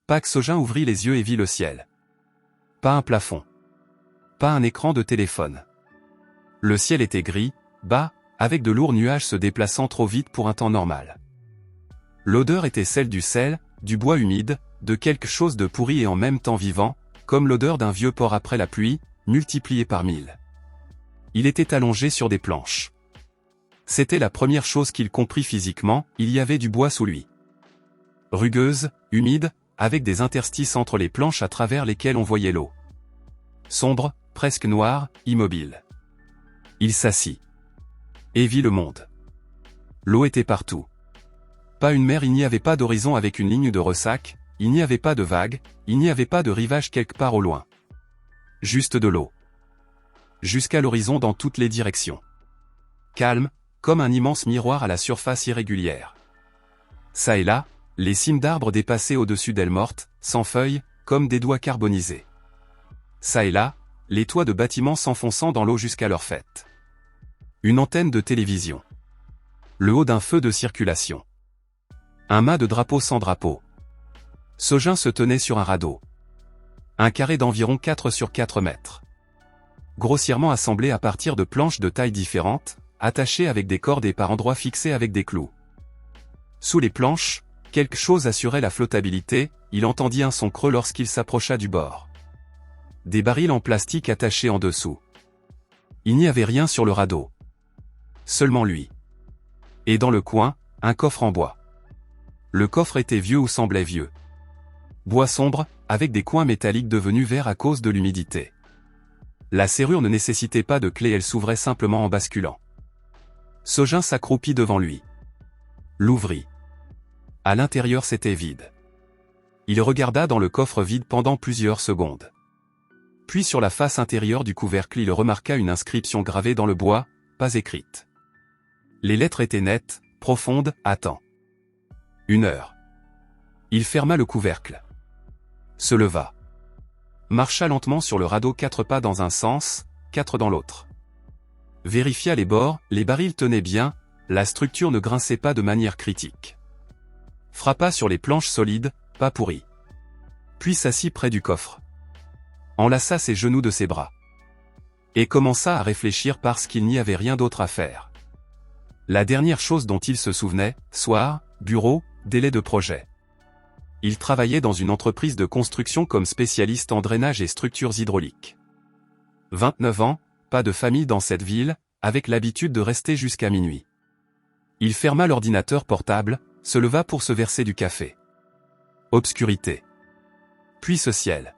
Pak Sojin ouvrit les yeux et vit le ciel. Pas un plafond. Pas un écran de téléphone. Le ciel était gris, bas, avec de lourds nuages se déplaçant trop vite pour un temps normal. L'odeur était celle du sel, du bois humide, de quelque chose de pourri et en même temps vivant, comme l'odeur d'un vieux porc après la pluie, multipliée par 1000. Il était allongé sur des planches. C'était la première chose qu'il comprit physiquement, il y avait du bois sous lui. Rugueuse, humide, avec des interstices entre les planches à travers lesquelles on voyait l'eau. Sombre, presque noire, immobile. Il s'assit. Et vit le monde. L'eau était partout. Pas une mer, il n'y avait pas d'horizon avec une ligne de ressac, il n'y avait pas de vagues, il n'y avait pas de rivage quelque part au loin. Juste de l'eau. Jusqu'à l'horizon dans toutes les directions. Calme, comme un immense miroir à la surface irrégulière. Ça et là, les cimes d'arbres dépassaient au-dessus d'elles mortes, sans feuilles, comme des doigts carbonisés. Ça et là, les toits de bâtiments s'enfonçant dans l'eau jusqu'à leur faîte. Une antenne de télévision. Le haut d'un feu de circulation. Un mât de drapeau sans drapeau. Sojin se tenait sur un radeau. Un carré d'environ 4 sur 4 mètres. Grossièrement assemblé à partir de planches de tailles différentes, attachées avec des cordes et par endroits fixés avec des clous. Sous les planches, quelque chose assurait la flottabilité, il entendit un son creux lorsqu'il s'approcha du bord. Des barils en plastique attachés en dessous. Il n'y avait rien sur le radeau. Seulement lui. Et dans le coin, un coffre en bois. Le coffre était vieux ou semblait vieux. Bois sombre, avec des coins métalliques devenus verts à cause de l'humidité. La serrure ne nécessitait pas de clé, elle s'ouvrait simplement en basculant. Sojin s'accroupit devant lui. L'ouvrit. À l'intérieur c'était vide. Il regarda dans le coffre vide pendant plusieurs secondes. Puis sur la face intérieure du couvercle il remarqua une inscription gravée dans le bois, pas écrite. Les lettres étaient nettes, profondes, à temps. 1 heure. Il ferma le couvercle. Se leva. Marcha lentement sur le radeau 4 pas dans un sens, 4 dans l'autre. Vérifia les bords, les barils tenaient bien, la structure ne grinçait pas de manière critique. Frappa sur les planches solides, pas pourries. Puis s'assit près du coffre. Enlaça ses genoux de ses bras. Et commença à réfléchir parce qu'il n'y avait rien d'autre à faire. La dernière chose dont il se souvenait, soir, bureau, délai de projet. Il travaillait dans une entreprise de construction comme spécialiste en drainage et structures hydrauliques. 29 ans, pas de famille dans cette ville, avec l'habitude de rester jusqu'à minuit. Il ferma l'ordinateur portable, se leva pour se verser du café. Obscurité. Puis ce ciel.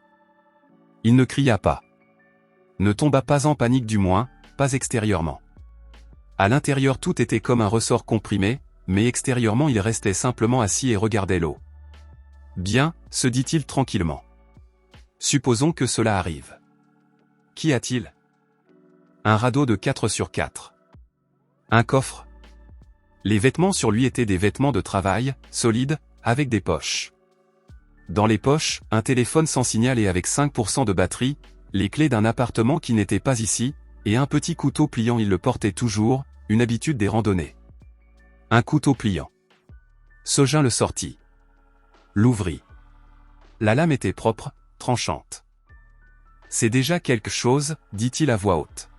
Il ne cria pas. Ne tomba pas en panique du moins, pas extérieurement. À l'intérieur tout était comme un ressort comprimé, mais extérieurement il restait simplement assis et regardait l'eau. Bien, se dit-il tranquillement. Supposons que cela arrive. Qu'y a-t-il? Un radeau de 4 sur 4. Un coffre. Les vêtements sur lui étaient des vêtements de travail, solides, avec des poches. Dans les poches, un téléphone sans signal et avec 5% de batterie, les clés d'un appartement qui n'était pas ici, et un petit couteau pliant, il le portait toujours, une habitude des randonnées. Un couteau pliant. Sojin le sortit. L'ouvrit. La lame était propre, tranchante. C'est déjà quelque chose, dit-il à voix haute.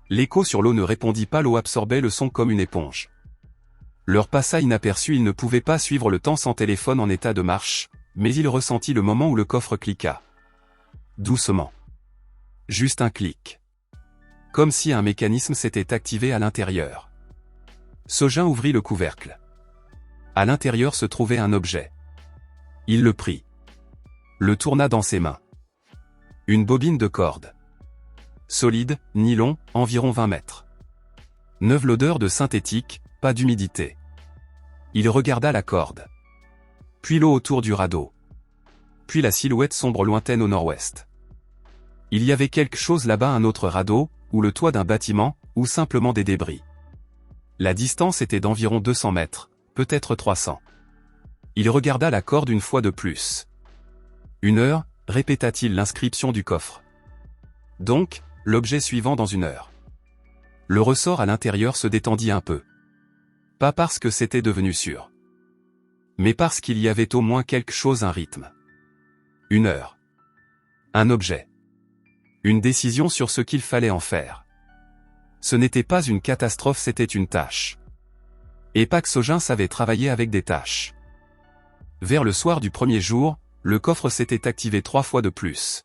L'écho sur l'eau ne répondit pas, l'eau absorbait le son comme une éponge. Leur passa inaperçu, il ne pouvait pas suivre le temps sans téléphone en état de marche, mais il ressentit le moment où le coffre cliqua. Doucement. Juste un clic. Comme si un mécanisme s'était activé à l'intérieur. Sojin ouvrit le couvercle. À l'intérieur se trouvait un objet. Il le prit. Le tourna dans ses mains. Une bobine de corde. Solide, nylon, environ 20 mètres. Neuve, l'odeur de synthétique, pas d'humidité. Il regarda la corde. Puis l'eau autour du radeau. Puis la silhouette sombre lointaine au nord-ouest. Il y avait quelque chose là-bas, un autre radeau, ou le toit d'un bâtiment, ou simplement des débris. La distance était d'environ 200 mètres, peut-être 300. Il regarda la corde une fois de plus. 1 heure, répéta-t-il l'inscription du coffre. Donc, l'objet suivant dans 1 heure. Le ressort à l'intérieur se détendit un peu. Pas parce que c'était devenu sûr. Mais parce qu'il y avait au moins quelque chose, un rythme. Une heure. Un objet. Une décision sur ce qu'il fallait en faire. Ce n'était pas une catastrophe, c'était une tâche. Et Pak Sojin savait travailler avec des tâches. Vers le soir du premier jour, le coffre s'était activé 3 fois de plus.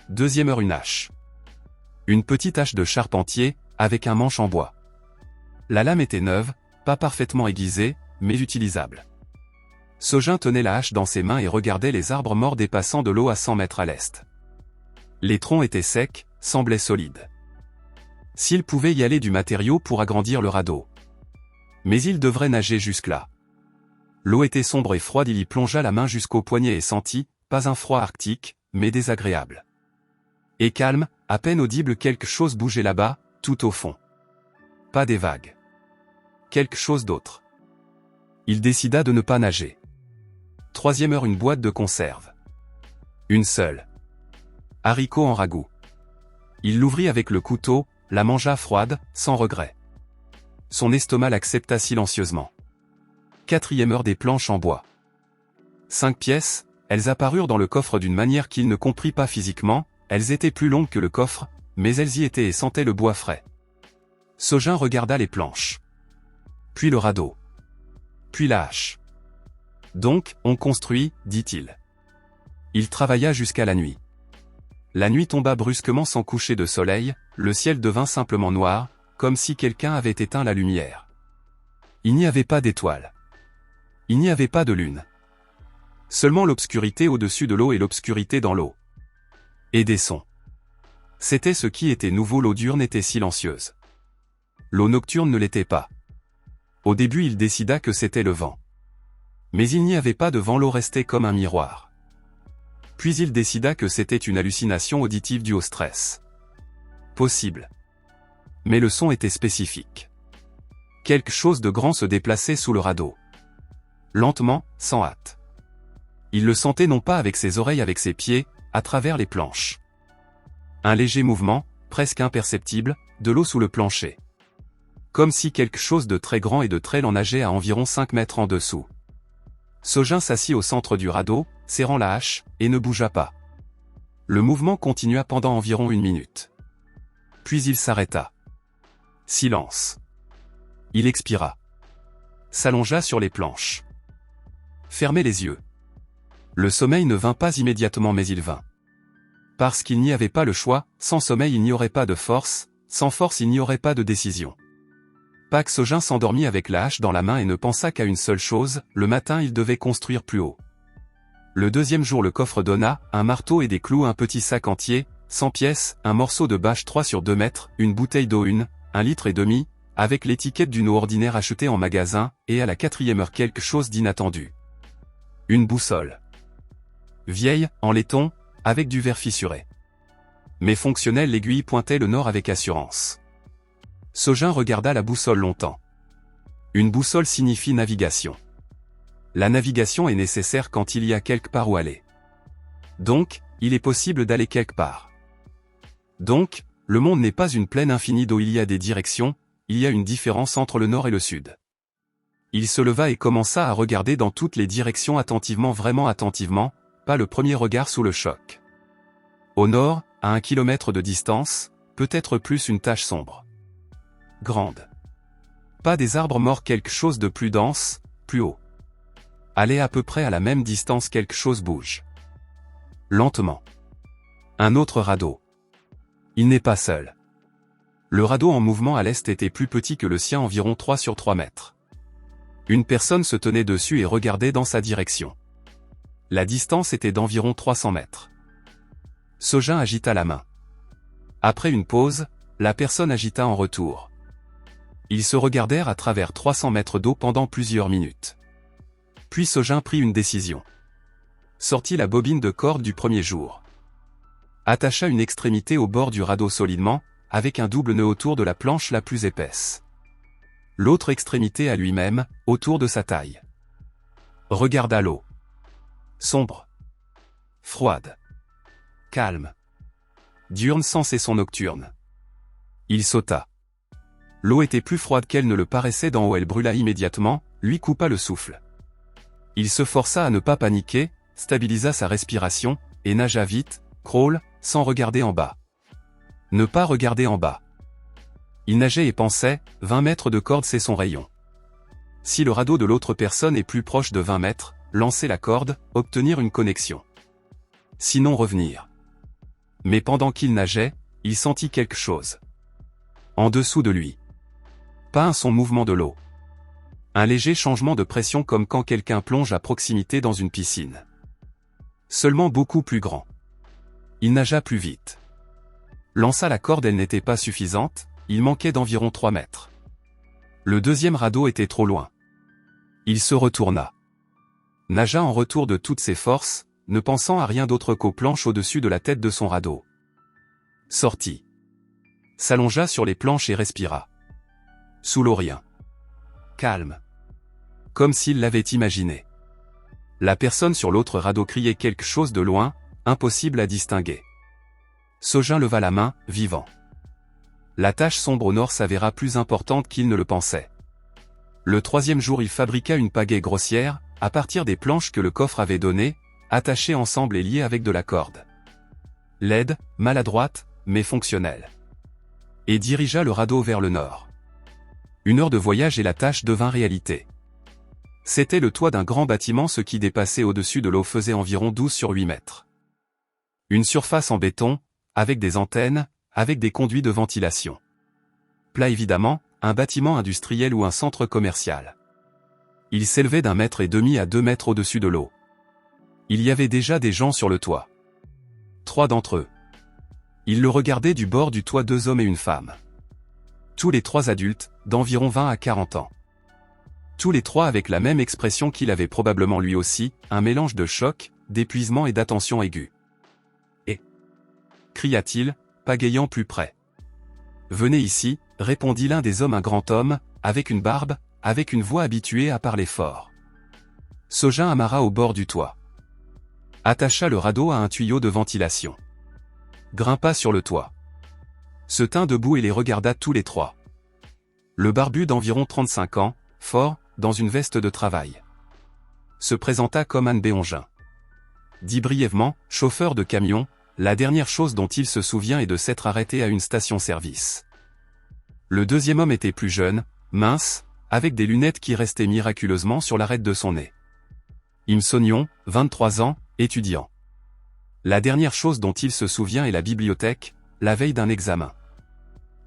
Deuxième heure, une hache. Une petite hache de charpentier, avec un manche en bois. La lame était neuve, pas parfaitement aiguisée, mais utilisable. Sojin tenait la hache dans ses mains et regardait les arbres morts dépassant de l'eau à 100 mètres à l'est. Les troncs étaient secs, semblaient solides. S'il pouvait y aller du matériau pour agrandir le radeau. Mais il devrait nager jusque-là. L'eau était sombre et froide, il y plongea la main jusqu'au poignet et sentit, pas un froid arctique, mais désagréable. Et calme, à peine audible, quelque chose bougeait là-bas, tout au fond. Pas des vagues. Quelque chose d'autre. Il décida de ne pas nager. Troisième heure, une boîte de conserve. Une seule. Haricots en ragoût. Il l'ouvrit avec le couteau, la mangea froide, sans regret. Son estomac l'accepta silencieusement. Quatrième heure, des planches en bois. 5 pièces, elles apparurent dans le coffre d'une manière qu'il ne comprit pas physiquement, elles étaient plus longues que le coffre, mais elles y étaient et sentaient le bois frais. Sojin regarda les planches. Puis le radeau. Puis la hache. Donc, on construit, dit-il. Il travailla jusqu'à la nuit. La nuit tomba brusquement sans coucher de soleil, le ciel devint simplement noir, comme si quelqu'un avait éteint la lumière. Il n'y avait pas d'étoiles. Il n'y avait pas de lune. Seulement l'obscurité au-dessus de l'eau et l'obscurité dans l'eau. Et des sons. C'était ce qui était nouveau, l'eau diurne était silencieuse. L'eau nocturne ne l'était pas. Au début il décida que c'était le vent. Mais il n'y avait pas de vent, l'eau restait comme un miroir. Puis il décida que c'était une hallucination auditive due au stress. Possible. Mais le son était spécifique. Quelque chose de grand se déplaçait sous le radeau. Lentement, sans hâte. Il le sentait non pas avec ses oreilles, avec ses pieds, à travers les planches. Un léger mouvement, presque imperceptible, de l'eau sous le plancher. Comme si quelque chose de très grand et de très lent nageait à environ 5 mètres en dessous. Sojin s'assit au centre du radeau, serrant la hache, et ne bougea pas. Le mouvement continua pendant environ 1 minute. Puis il s'arrêta. Silence. Il expira. S'allongea sur les planches. Fermait les yeux. Le sommeil ne vint pas immédiatement, mais il vint. Parce qu'il n'y avait pas le choix, sans sommeil il n'y aurait pas de force, sans force il n'y aurait pas de décision. Pak Sojin s'endormit avec la hache dans la main et ne pensa qu'à une seule chose, le matin il devait construire plus haut. Le deuxième jour le coffre donna, un marteau et des clous, un petit sac entier, 100 pièces, un morceau de bâche 3 sur 2 mètres, une bouteille d'eau 1 litre et demi, avec l'étiquette d'une eau ordinaire achetée en magasin, et à la 4e heure quelque chose d'inattendu. Une boussole. Vieille, en laiton, avec du verre fissuré. Mais fonctionnelle, l'aiguille pointait le nord avec assurance. Sojin regarda la boussole longtemps. Une boussole signifie navigation. La navigation est nécessaire quand il y a quelque part où aller. Donc, il est possible d'aller quelque part. Donc, le monde n'est pas une plaine infinie d'eau, il y a des directions, il y a une différence entre le nord et le sud. Il se leva et commença à regarder dans toutes les directions attentivement, vraiment attentivement, pas le premier regard sous le choc. Au nord, à 1 kilomètre de distance, peut-être plus, une tache sombre. Grande. Pas des arbres morts, quelque chose de plus dense, plus haut. Allez, à peu près à la même distance quelque chose bouge. Lentement. Un autre radeau. Il n'est pas seul. Le radeau en mouvement à l'est était plus petit que le sien, environ 3 sur 3 mètres. Une personne se tenait dessus et regardait dans sa direction. La distance était d'environ 300 mètres. Sojin agita la main. Après une pause, la personne agita en retour. Ils se regardèrent à travers 300 mètres d'eau pendant plusieurs minutes. Puis Sojin prit une décision. Sortit la bobine de corde du premier jour. Attacha une extrémité au bord du radeau solidement, avec un double nœud autour de la planche la plus épaisse. L'autre extrémité à lui-même, autour de sa taille. Regarda l'eau. Sombre. Froide. Calme. Diurne sans cesson nocturne. Il sauta. L'eau était plus froide qu'elle ne le paraissait d'en haut, elle brûla immédiatement, lui coupa le souffle. Il se força à ne pas paniquer, stabilisa sa respiration, et nagea vite, crawl, sans regarder en bas. Ne pas regarder en bas. Il nageait et pensait, 20 mètres de corde c'est son rayon. Si le radeau de l'autre personne est plus proche de 20 mètres, lancer la corde, obtenir une connexion. Sinon revenir. Mais pendant qu'il nageait, il sentit quelque chose. En dessous de lui. Pas un son mouvement de l'eau. Un léger changement de pression comme quand quelqu'un plonge à proximité dans une piscine. Seulement beaucoup plus grand. Il nagea plus vite. Lança la corde, elle n'était pas suffisante, il manquait d'environ 3 mètres. Le deuxième radeau était trop loin. Il se retourna. Nagea en retour de toutes ses forces, ne pensant à rien d'autre qu'aux planches au-dessus de la tête de son radeau. Sortit. S'allongea sur les planches et respira. Sous l'eau rien. Calme. Comme s'il l'avait imaginé. La personne sur l'autre radeau criait quelque chose de loin, impossible à distinguer. Sojin leva la main, vivant. La tache sombre au nord s'avéra plus importante qu'il ne le pensait. Le troisième jour il fabriqua une pagaie grossière, à partir des planches que le coffre avait données, attachées ensemble et liées avec de la corde. Laide, maladroite, mais fonctionnelle. Et dirigea le radeau vers le nord. 1 heure de voyage et la tâche devint réalité. C'était le toit d'un grand bâtiment, ce qui dépassait au-dessus de l'eau faisait environ 12 sur 8 mètres. Une surface en béton, avec des antennes, avec des conduits de ventilation. Plat évidemment, un bâtiment industriel ou un centre commercial. Il s'élevait d'1,5 mètre à 2 mètres au-dessus de l'eau. Il y avait déjà des gens sur le toit. 3 d'entre eux. Ils le regardaient du bord du toit, 2 hommes et une femme. Tous les 3 adultes, d'environ 20 à 40 ans. Tous les 3 avec la même expression qu'il avait probablement lui aussi, un mélange de choc, d'épuisement et d'attention aiguë. Et cria-t-il, pagayant plus près. Venez ici, répondit l'un des hommes, un grand homme, avec une barbe, avec une voix habituée à parler fort. Sojin amarra au bord du toit. Attacha le radeau à un tuyau de ventilation. Grimpa sur le toit. Se tint debout et les regarda tous les 3. Le barbu d'environ 35 ans, fort, dans une veste de travail. Se présenta comme Han Beongin. Dit brièvement, chauffeur de camion, la dernière chose dont il se souvient est de s'être arrêté à une station-service. Le deuxième homme était plus jeune, mince, avec des lunettes qui restaient miraculeusement sur l'arête de son nez. Im Sonyon, 23 ans, étudiant. La dernière chose dont il se souvient est la bibliothèque, la veille d'un examen.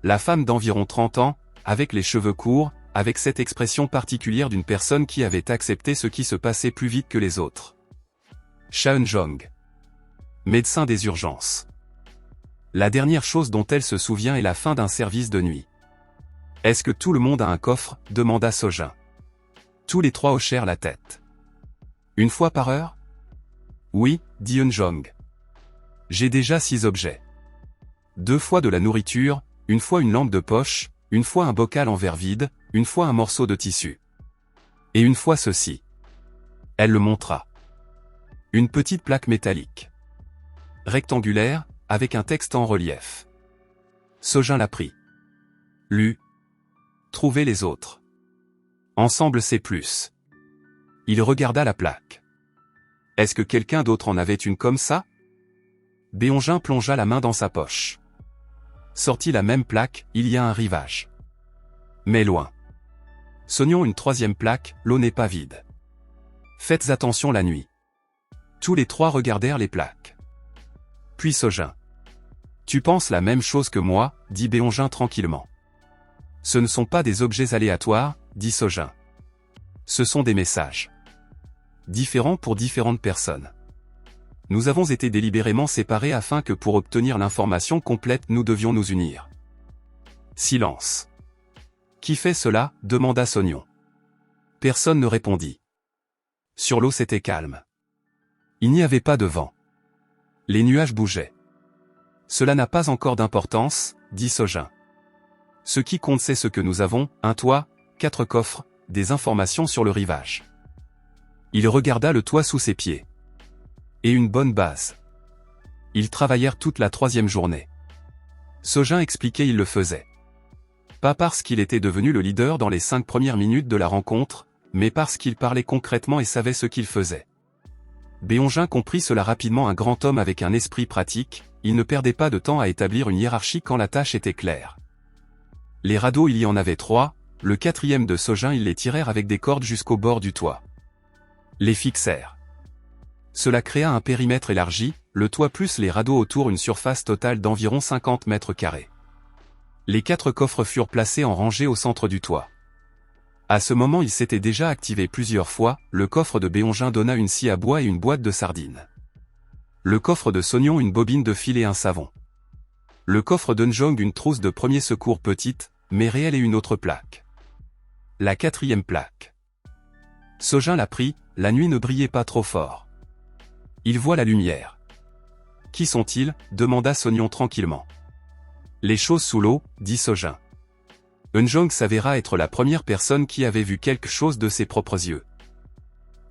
La femme d'environ 30 ans, avec les cheveux courts, avec cette expression particulière d'une personne qui avait accepté ce qui se passait plus vite que les autres. Shaun-jong. Médecin des urgences. La dernière chose dont elle se souvient est la fin d'un service de nuit. Est-ce que tout le monde a un coffre, demanda Sojin. Tous les 3 hochèrent la tête. 1 fois par heure? Oui, dit Eun-jong. J'ai déjà 6 objets. 2 fois de la nourriture, 1 fois une lampe de poche, 1 fois un bocal en verre vide, 1 fois un morceau de tissu. Et 1 fois ceci. Elle le montra. Une petite plaque métallique. Rectangulaire, avec un texte en relief. Sojin la prit. Lut. Trouvez les autres. Ensemble c'est plus. Il regarda la plaque. Est-ce que quelqu'un d'autre en avait une comme ça? Beongin plongea la main dans sa poche. Sortit la même plaque, il y a un rivage. Mais loin. Sonnions une 3e plaque, l'eau n'est pas vide. Faites attention la nuit. Tous les 3 regardèrent les plaques. Puis Sojin. Tu penses la même chose que moi, dit Beongin tranquillement. Ce ne sont pas des objets aléatoires, dit Sojin. Ce sont des messages. Différents pour différentes personnes. Nous avons été délibérément séparés afin que pour obtenir l'information complète nous devions nous unir. Silence. Qui fait cela? Demanda Sonnion. Personne ne répondit. Sur l'eau c'était calme. Il n'y avait pas de vent. Les nuages bougeaient. Cela n'a pas encore d'importance, dit Sojin. Ce qui compte c'est ce que nous avons, un toit, 4 coffres, des informations sur le rivage. Il regarda le toit sous ses pieds. Et une bonne base. Ils travaillèrent toute la 3e journée. Sojin expliquait il le faisait. Pas parce qu'il était devenu le leader dans les 5 premières minutes de la rencontre, mais parce qu'il parlait concrètement et savait ce qu'il faisait. Béongin comprit cela rapidement. Un grand homme avec un esprit pratique, il ne perdait pas de temps à établir une hiérarchie quand la tâche était claire. Les radeaux, il y en avait 3, le 4e de Sojin, ils les tirèrent avec des cordes jusqu'au bord du toit. Les fixèrent. Cela créa un périmètre élargi, le toit plus les radeaux autour, une surface totale d'environ 50 mètres carrés. Les 4 coffres furent placés en rangée au centre du toit. À ce moment, il s'était déjà activé plusieurs fois. Le coffre de Béongin donna une scie à bois et une boîte de sardines. Le coffre de Sognon, une bobine de fil et un savon. Le coffre d'Eunjong, une trousse de premier secours petite, mais réelle, et une autre plaque. La 4e plaque. Sojin la prit. La nuit ne brillait pas trop fort. Il voit la lumière. Qui sont-ils? Demanda Sognon tranquillement. Les choses sous l'eau, dit Sojin. Eunjong s'avéra être la première personne qui avait vu quelque chose de ses propres yeux.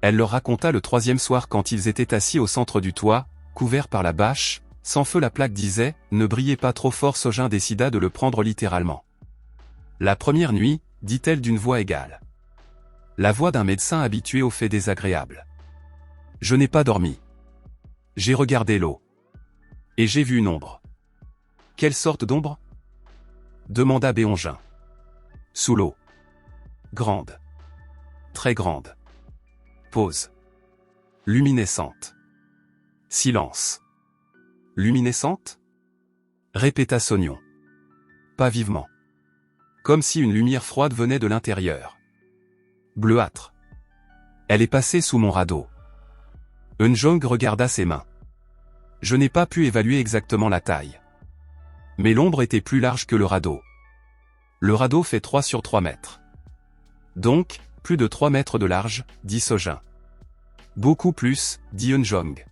Elle leur raconta le 3e soir quand ils étaient assis au centre du toit, couverts par la bâche, sans feu. La plaque disait « Ne brillez pas trop fort ». Sojin décida de le prendre littéralement. La première nuit, dit-elle d'une voix égale. La voix d'un médecin habitué aux faits désagréables. Je n'ai pas dormi. J'ai regardé l'eau. Et j'ai vu une ombre. Quelle sorte d'ombre? Demanda Béongin. Sous l'eau. Grande. Très grande. Pause. Luminescente. Silence. Luminescente? Répéta Sognon. Pas vivement. Comme si une lumière froide venait de l'intérieur. Bleuâtre. Elle est passée sous mon radeau. Eunjong regarda ses mains. Je n'ai pas pu évaluer exactement la taille. Mais l'ombre était plus large que le radeau. Le radeau fait 3 sur 3 mètres. Donc, plus de 3 mètres de large, dit Sojin. Beaucoup plus, dit Eunjong.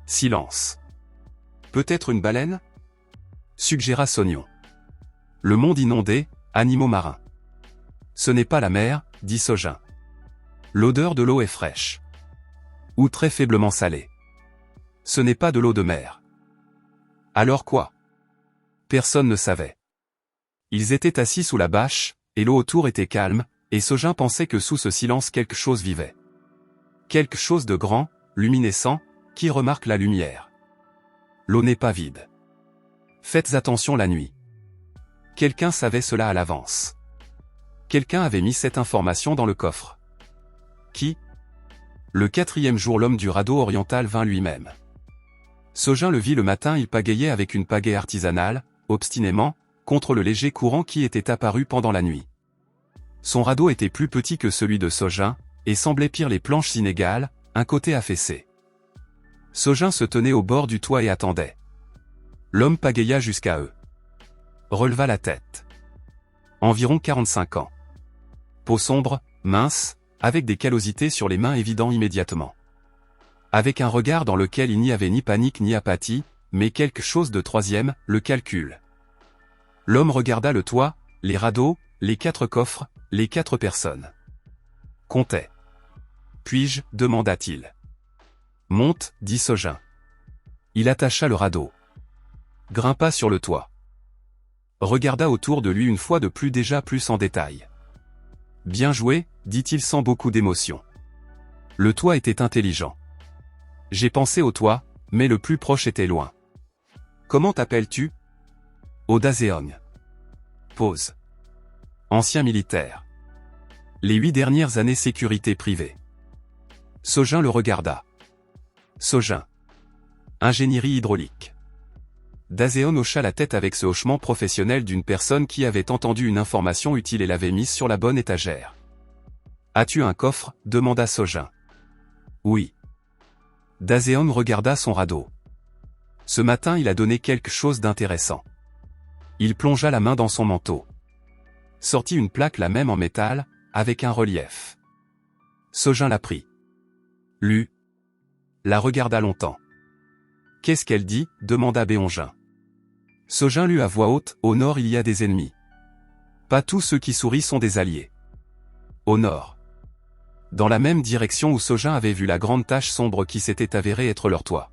Silence. Peut-être une baleine? Suggéra Sognon. Le monde inondé, animaux marins. Ce n'est pas la mer, dit Sojin. L'odeur de l'eau est fraîche. Ou très faiblement salée. Ce n'est pas de l'eau de mer. Alors quoi? Personne ne savait. Ils étaient assis sous la bâche, et l'eau autour était calme, et Sojin pensait que sous ce silence quelque chose vivait. Quelque chose de grand, luminescent, qui remarque la lumière. L'eau n'est pas vide. Faites attention la nuit. Quelqu'un savait cela à l'avance. Quelqu'un avait mis cette information dans le coffre. Qui? Le 4e jour, l'homme du radeau oriental vint lui-même. Sojin le vit le matin. Il pagayait avec une pagaie artisanale, obstinément, contre le léger courant qui était apparu pendant la nuit. Son radeau était plus petit que celui de Sojin, et semblait pire, les planches inégales, un côté affaissé. Sojin se tenait au bord du toit et attendait. L'homme pagaya jusqu'à eux. Releva la tête. Environ 45 ans. Peau sombre, mince, avec des callosités sur les mains évident immédiatement. Avec un regard dans lequel il n'y avait ni panique ni apathie, mais quelque chose de troisième, le calcul. L'homme regarda le toit, les radeaux, les 4 coffres, les 4 personnes. Comptait. Puis-je, demanda-t-il. Monte, dit Sojin. Il attacha le radeau. Grimpa sur le toit. Regarda autour de lui une fois de plus, déjà plus en détail. Bien joué, dit-il sans beaucoup d'émotion. Le toit était intelligent. J'ai pensé au toit, mais le plus proche était loin. Comment t'appelles-tu? Oda Zeong. Pause. Ancien militaire. Les 8 dernières années sécurité privée. Sojin le regarda. Sojin. Ingénierie hydraulique. Dazeon hocha la tête avec ce hochement professionnel d'une personne qui avait entendu une information utile et l'avait mise sur la bonne étagère. As-tu un coffre? Demanda Sojin. Oui. Dazeon regarda son radeau. Ce matin il a donné quelque chose d'intéressant. Il plongea la main dans son manteau. Sortit une plaque, la même en métal, avec un relief. Sojin la prit. Lut. La regarda longtemps. Qu'est-ce qu'elle dit? Demanda Béongin. Sojin lut à voix haute. Au nord il y a des ennemis. Pas tous ceux qui sourient sont des alliés. Au nord. Dans la même direction où Sojin avait vu la grande tache sombre qui s'était avérée être leur toit.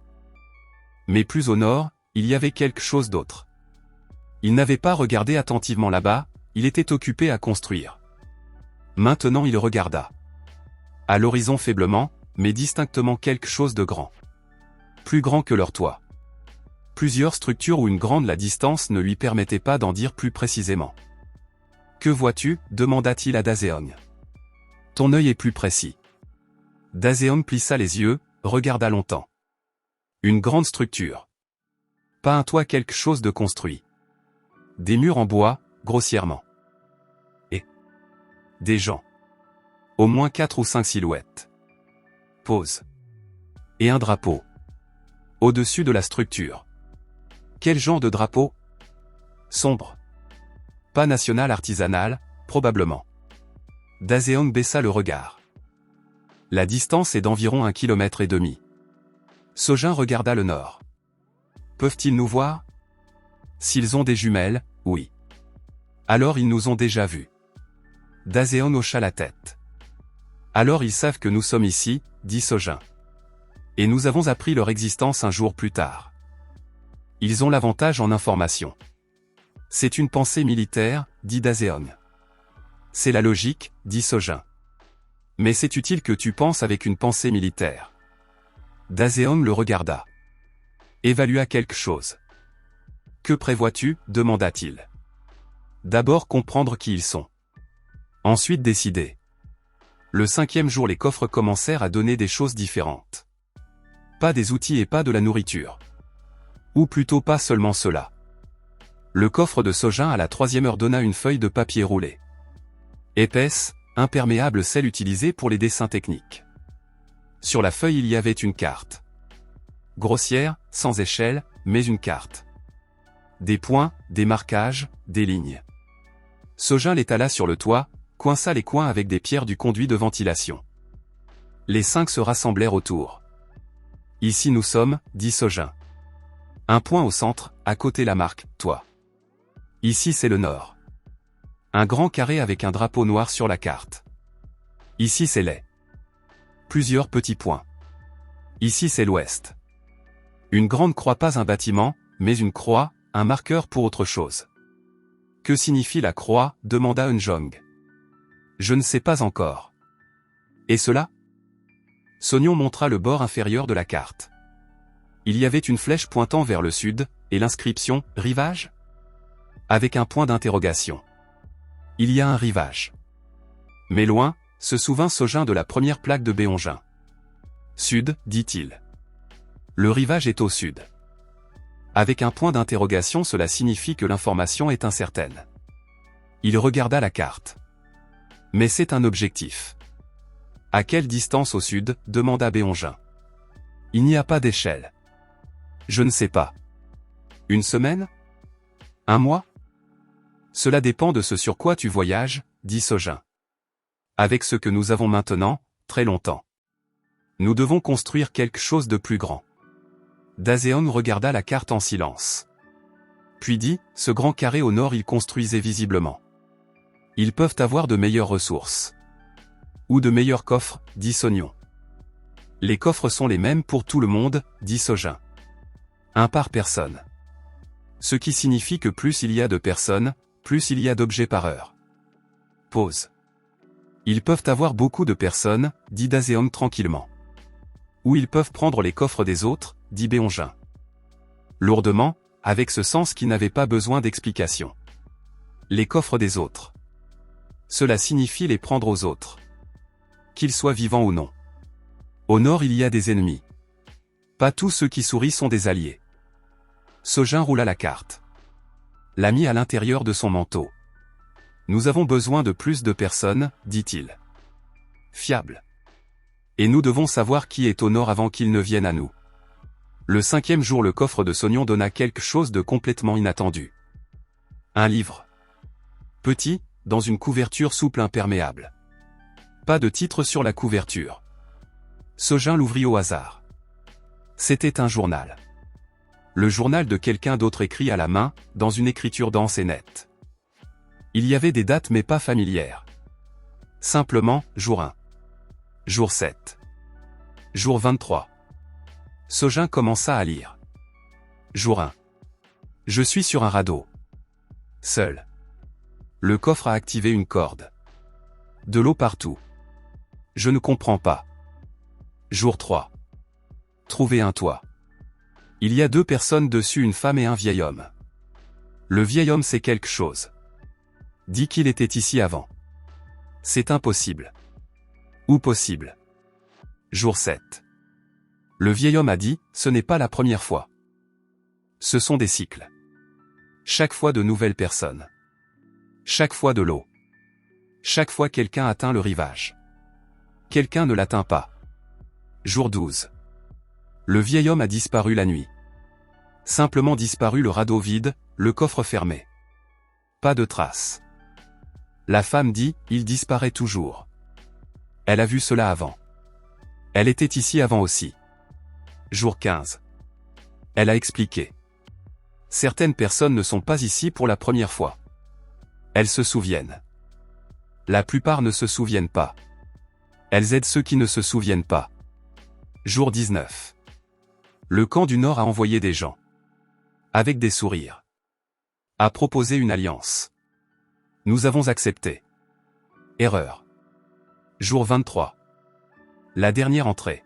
Mais plus au nord, il y avait quelque chose d'autre. Il n'avait pas regardé attentivement là-bas, il était occupé à construire. Maintenant il regarda. À l'horizon faiblement, mais distinctement quelque chose de grand. Plus grand que leur toit. Plusieurs structures où une grande la distance ne lui permettait pas d'en dire plus précisément. « Que vois-tu » demanda-t-il à Daseong. « Ton œil est plus précis. » Daseong plissa les yeux, regarda longtemps. Une grande structure. Pas un toit, quelque chose de construit. Des murs en bois, grossièrement. Et des gens. Au moins 4 ou 5 silhouettes. Pause. Et un drapeau. Au-dessus de la structure. Quel genre de drapeau? Sombre. Pas national artisanal, probablement. Daseong baissa le regard. La distance est d'environ 1,5 km. Sojin regarda le nord. Peuvent-ils nous voir? S'ils ont des jumelles, oui. Alors ils nous ont déjà vus. Daseong hocha la tête. Alors ils savent que nous sommes ici, dit Sojin. Et nous avons appris leur existence un jour plus tard. Ils ont l'avantage en information. C'est une pensée militaire, dit Daseong. C'est la logique, dit Sojin. Mais c'est utile que tu penses avec une pensée militaire. Daseong le regarda. Évalua quelque chose. Que prévois-tu, demanda-t-il. D'abord comprendre qui ils sont. Ensuite décider. Le 5e jour les coffres commencèrent à donner des choses différentes. Pas des outils et pas de la nourriture. Ou plutôt pas seulement cela. Le coffre de Sojin à la 3e heure donna une feuille de papier roulé. Épaisse, imperméable, celle utilisée pour les dessins techniques. Sur la feuille il y avait une carte. Grossière, sans échelle, mais une carte. Des points, des marquages, des lignes. Sojin l'étala sur le toit, coinça les coins avec des pierres du conduit de ventilation. Les 5 se rassemblèrent autour. Ici nous sommes, dit Sojin. Un point au centre, à côté la marque, toi. Ici c'est le nord. Un grand carré avec un drapeau noir sur la carte. Ici c'est l'est. Plusieurs petits points. Ici c'est l'ouest. Une grande croix, pas un bâtiment, mais une croix, un marqueur pour autre chose. Que signifie la croix, demanda Eunjong. Je ne sais pas encore. Et cela? Sonyon montra le bord inférieur de la carte. Il y avait une flèche pointant vers le sud, et l'inscription « Rivage » avec un point d'interrogation. Il y a un rivage. Mais loin, se souvint Sojin de la première plaque de Beongjin. Sud, dit-il. Le rivage est au sud. Avec un point d'interrogation, cela signifie que l'information est incertaine. Il regarda la carte. Mais c'est un objectif. À quelle distance au sud, demanda Beongjin. Il n'y a pas d'échelle. Je ne sais pas. Une semaine? Un mois? Cela dépend de ce sur quoi tu voyages, dit Sojin. Avec ce que nous avons maintenant, très longtemps. Nous devons construire quelque chose de plus grand. Daseong regarda la carte en silence. Puis dit, ce grand carré au nord ils construisaient visiblement. Ils peuvent avoir de meilleures ressources. Ou de meilleurs coffres, dit Sonyon. Les coffres sont les mêmes pour tout le monde, dit Sojin. Un par personne. Ce qui signifie que plus il y a de personnes, plus il y a d'objets par heure. Pause. Ils peuvent avoir beaucoup de personnes, dit Daseong tranquillement. Ou ils peuvent prendre les coffres des autres, dit Beongjin. Lourdement, avec ce sens qui n'avait pas besoin d'explication. Les coffres des autres. Cela signifie les prendre aux autres. Qu'ils soient vivants ou non. Au nord il y a des ennemis. Pas tous ceux qui sourient sont des alliés. Sojin roula la carte. L'a mis à l'intérieur de son manteau. Nous avons besoin de plus de personnes, dit-il. Fiables. Et nous devons savoir qui est au nord avant qu'il ne vienne à nous. Le 5e jour le coffre de Sonyon donna quelque chose de complètement inattendu. Un livre. Petit, dans une couverture souple imperméable. Pas de titre sur la couverture. Sojin l'ouvrit au hasard. C'était un journal. Le journal de quelqu'un d'autre écrit à la main, dans une écriture dense et nette. Il y avait des dates mais pas familières. Simplement, jour 1. Jour 7. Jour 23. Sojin commença à lire. Jour 1. Je suis sur un radeau. Seul. Le coffre a activé une corde. De l'eau partout. Je ne comprends pas. Jour 3. Trouver un toit. Il y a 2 personnes dessus, une femme et un vieil homme. Le vieil homme sait quelque chose. Dit qu'il était ici avant. C'est impossible. Ou possible. Jour 7. Le vieil homme a dit, ce n'est pas la première fois. Ce sont des cycles. Chaque fois de nouvelles personnes. Chaque fois de l'eau. Chaque fois quelqu'un atteint le rivage. Quelqu'un ne l'atteint pas. Jour 12. Le vieil homme a disparu la nuit. Simplement disparu, le radeau vide, le coffre fermé. Pas de traces. La femme dit, il disparaît toujours. Elle a vu cela avant. Elle était ici avant aussi. Jour 15. Elle a expliqué. Certaines personnes ne sont pas ici pour la première fois. Elles se souviennent. La plupart ne se souviennent pas. Elles aident ceux qui ne se souviennent pas. Jour 19. Le camp du Nord a envoyé des gens. Avec des sourires. A proposé une alliance. Nous avons accepté. Erreur. Jour 23. La dernière entrée.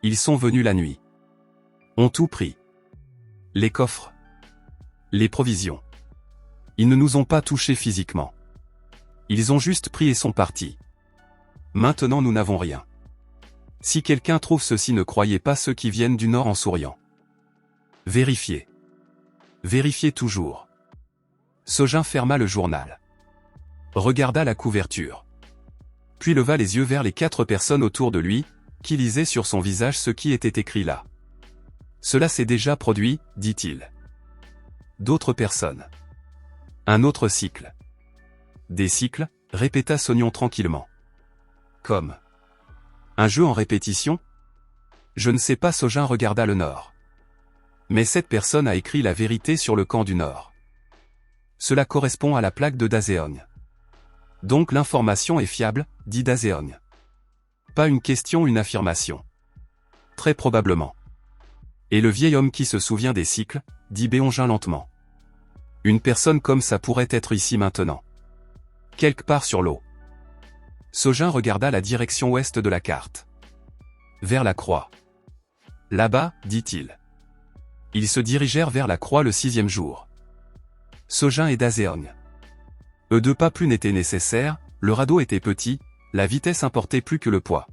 Ils sont venus la nuit. Ont tout pris. Les coffres. Les provisions. Ils ne nous ont pas touchés physiquement. Ils ont juste pris et sont partis. Maintenant nous n'avons rien. Si quelqu'un trouve ceci, ne croyez pas ceux qui viennent du Nord en souriant. Vérifiez. Vérifiez toujours. Sojin ferma le journal. Regarda la couverture. Puis leva les yeux vers les 4 personnes autour de lui, qui lisaient sur son visage ce qui était écrit là. Cela s'est déjà produit, dit-il. D'autres personnes. Un autre cycle. Des cycles, répéta Sognon tranquillement. Comme un jeu en répétition? Je ne sais pas, Sojin regarda le Nord. Mais cette personne a écrit la vérité sur le camp du Nord. Cela correspond à la plaque de Daseong. Donc l'information est fiable, dit Daseong. Pas une question, une affirmation. Très probablement. Et le vieil homme qui se souvient des cycles, dit Beonjin lentement. Une personne comme ça pourrait être ici maintenant. Quelque part sur l'eau. Sojin regarda la direction ouest de la carte. Vers la croix. Là-bas, dit-il. Ils se dirigèrent vers la croix le 6e jour. Sojin et Daseong. 2 pas plus n'étaient nécessaires, le radeau était petit, la vitesse importait plus que le poids.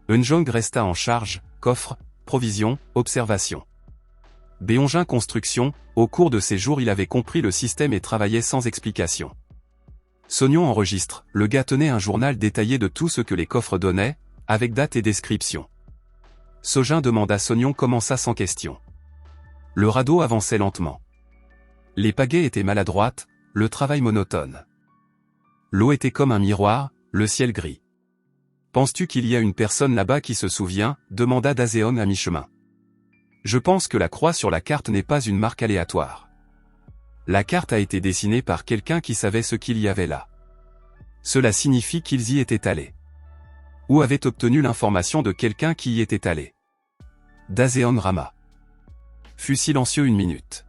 Eunjong resta en charge, coffre, provisions, observation. Beonjin construction, au cours de ces jours il avait compris le système et travaillait sans explication. Sognon enregistre, le gars tenait un journal détaillé de tout ce que les coffres donnaient, avec date et description. Sojin demanda Sognon comment ça sans question. Le radeau avançait lentement. Les pagaies étaient maladroites, le travail monotone. L'eau était comme un miroir, le ciel gris. Penses-tu qu'il y a une personne là-bas qui se souvient, demanda Daseong à mi-chemin. Je pense que la croix sur la carte n'est pas une marque aléatoire. La carte a été dessinée par quelqu'un qui savait ce qu'il y avait là. Cela signifie qu'ils y étaient allés. Ou avaient obtenu l'information de quelqu'un qui y était allé. Daseong rama. Fut silencieux une minute.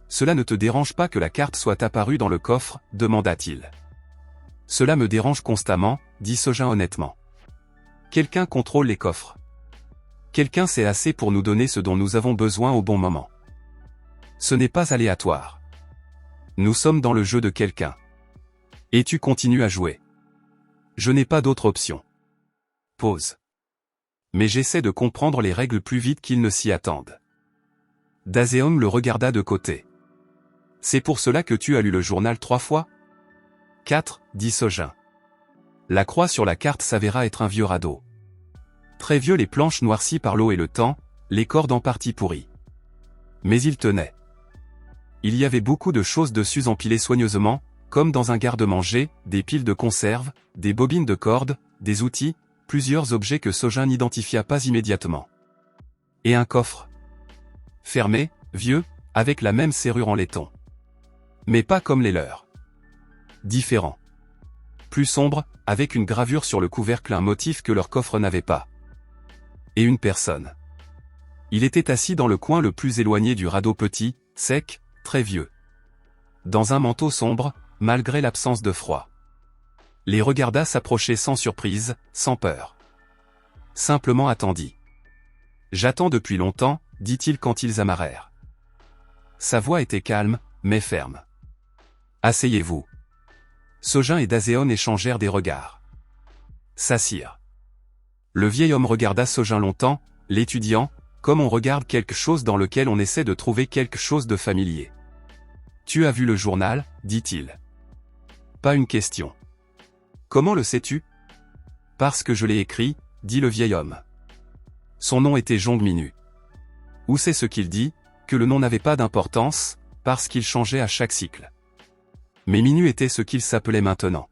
Cela ne te dérange pas que la carte soit apparue dans le coffre, demanda-t-il. Cela me dérange constamment, dit Sojin honnêtement. Quelqu'un contrôle les coffres. Quelqu'un sait assez pour nous donner ce dont nous avons besoin au bon moment. Ce n'est pas aléatoire. Nous sommes dans le jeu de quelqu'un. Et tu continues à jouer. Je n'ai pas d'autre option. Pause. Mais j'essaie de comprendre les règles plus vite qu'ils ne s'y attendent. Daseong le regarda de côté. C'est pour cela que tu as lu le journal 3 fois? 4, dit Sojin. La croix sur la carte s'avéra être un vieux radeau. Très vieux, les planches noircies par l'eau et le temps, les cordes en partie pourries. Mais il tenait. Il y avait beaucoup de choses dessus empilées soigneusement, comme dans un garde-manger, des piles de conserve, des bobines de cordes, des outils, plusieurs objets que Sojin n'identifia pas immédiatement. Et un coffre. Fermé, vieux, avec la même serrure en laiton. Mais pas comme les leurs. Différent. Plus sombre, avec une gravure sur le couvercle, un motif que leur coffre n'avait pas. Et une personne. Il était assis dans le coin le plus éloigné du radeau, petit, sec, très vieux. Dans un manteau sombre, malgré l'absence de froid. Les regarda s'approcher sans surprise, sans peur. simplement attendit. J'attends depuis longtemps, dit-il quand ils amarrèrent. Sa voix était calme, mais ferme. Asseyez-vous. Sojin et Daseon échangèrent des regards. S'assirent. Le vieil homme regarda Sojin longtemps, l'étudiant, comme on regarde quelque chose dans lequel on essaie de trouver quelque chose de familier. Tu as vu le journal, dit-il. Pas une question. Comment le sais-tu? Parce que je l'ai écrit, dit le vieil homme. Son nom était Jong Minu. Ou c'est ce qu'il dit, que le nom n'avait pas d'importance, parce qu'il changeait à chaque cycle. Mais Minu était ce qu'il s'appelait maintenant.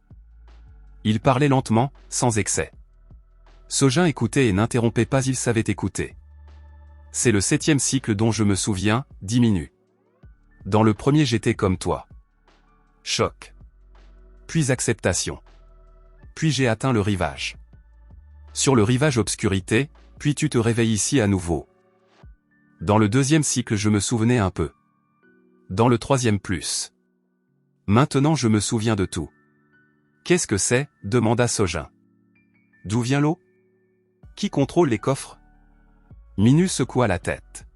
Il parlait lentement, sans excès. Sojin écoutait et n'interrompait pas, il savait écouter. C'est le 7e cycle dont je me souviens, dit Minu. Dans le premier j'étais comme toi. Choc. Puis acceptation. Puis j'ai atteint le rivage. Sur le rivage obscurité, puis tu te réveilles ici à nouveau. Dans le 2e cycle je me souvenais un peu. Dans le 3e plus. Maintenant je me souviens de tout. Qu'est-ce que c'est? Demanda Sojin. D'où vient l'eau? Qui contrôle les coffres? Minu secoua la tête.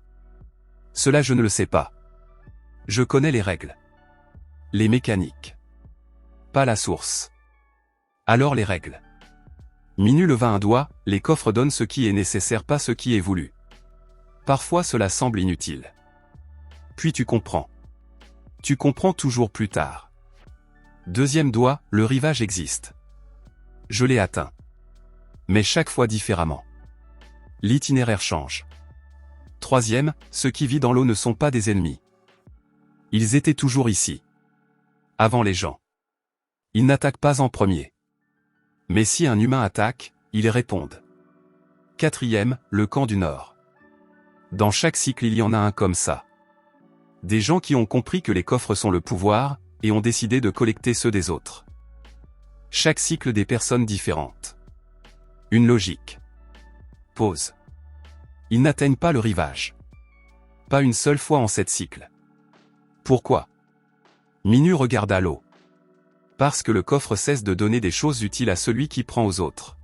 Cela je ne le sais pas. Je connais les règles. Les mécaniques. Pas la source. Alors les règles. Minu leva un doigt, les coffres donnent ce qui est nécessaire, pas ce qui est voulu. Parfois cela semble inutile. Puis tu comprends. Tu comprends toujours plus tard. 2e doigt, le rivage existe. Je l'ai atteint. Mais chaque fois différemment. L'itinéraire change. 3e, ceux qui vivent dans l'eau ne sont pas des ennemis. Ils étaient toujours ici. Avant les gens. Ils n'attaquent pas en premier. Mais si un humain attaque, ils répondent. 4e, le camp du Nord. Dans chaque cycle il y en a un comme ça. Des gens qui ont compris que les coffres sont le pouvoir, et ont décidé de collecter ceux des autres. Chaque cycle des personnes différentes. Une logique. Pause. Ils n'atteignent pas le rivage. Pas une seule fois en 7 cycles. Pourquoi? Minu regarda l'eau. Parce que le coffre cesse de donner des choses utiles à celui qui prend aux autres.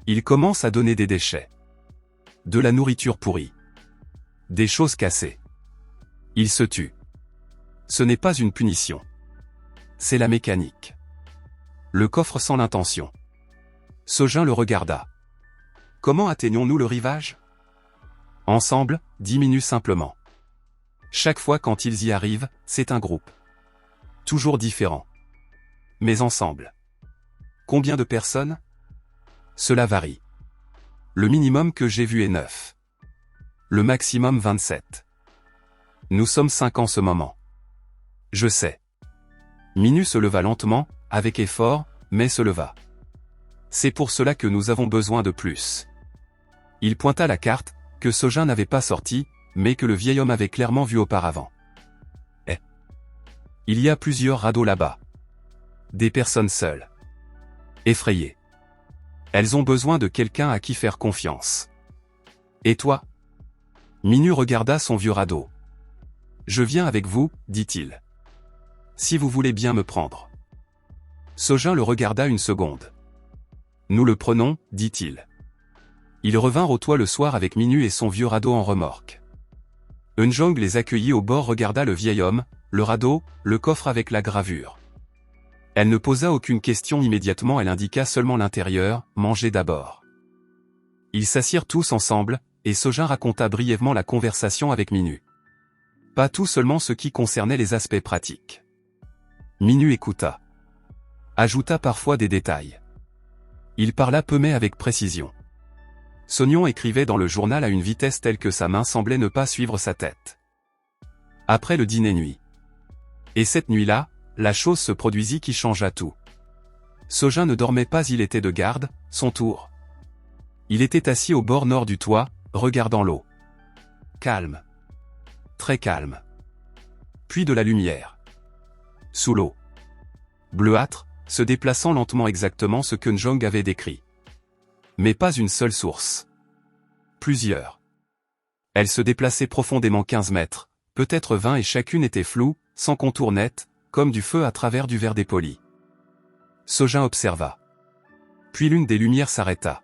Il commence à donner des déchets. De la nourriture pourrie. Des choses cassées. Il se tue. Ce n'est pas une punition. C'est la mécanique. Le coffre sans l'intention. Sojin le regarda. Comment atteignons-nous le rivage? Ensemble, diminue simplement. Chaque fois quand ils y arrivent, c'est un groupe. Toujours différent. Mais ensemble. Combien de personnes? Cela varie. Le minimum que j'ai vu est 9. Le maximum 27. Nous sommes 5 en ce moment. Je sais. Minu se leva lentement, avec effort, mais se leva. C'est pour cela que nous avons besoin de plus. Il pointa la carte, que Sojin n'avait pas sortie, mais que le vieil homme avait clairement vue auparavant. Il y a plusieurs radeaux là-bas. Des personnes seules. Effrayées. Elles ont besoin de quelqu'un à qui faire confiance. Et toi? Minu regarda son vieux radeau. Je viens avec vous, dit-il. Si vous voulez bien me prendre. Sojin le regarda une seconde. Nous le prenons, dit-il. Ils revinrent au toit le soir avec Minu et son vieux radeau en remorque. Eunjong les accueillit au bord, regarda le vieil homme, le radeau, le coffre avec la gravure. Elle ne posa aucune question immédiatement, elle indiqua seulement l'intérieur, mangez d'abord. Ils s'assirent tous ensemble, et Sojin raconta brièvement la conversation avec Minu. Pas tout seulement ce qui concernait les aspects pratiques. Minu écouta. Ajouta parfois des détails. Il parla peu mais avec précision. Sonyon écrivait dans le journal à une vitesse telle que sa main semblait ne pas suivre sa tête. Après le dîner nuit. Et cette nuit-là, la chose se produisit qui changea tout. Sojin ne dormait pas, il était de garde, son tour. Il était assis au bord nord du toit, regardant l'eau. Calme. Très calme. Puis de la lumière. Sous l'eau. Bleuâtre, se déplaçant lentement, exactement ce que Eunjong avait décrit. Mais pas une seule source. Plusieurs. Elles se déplaçaient profondément 15 mètres, peut-être 20, et chacune était floue, sans contour net, comme du feu à travers du verre dépoli. Sojin observa. Puis l'une des lumières s'arrêta.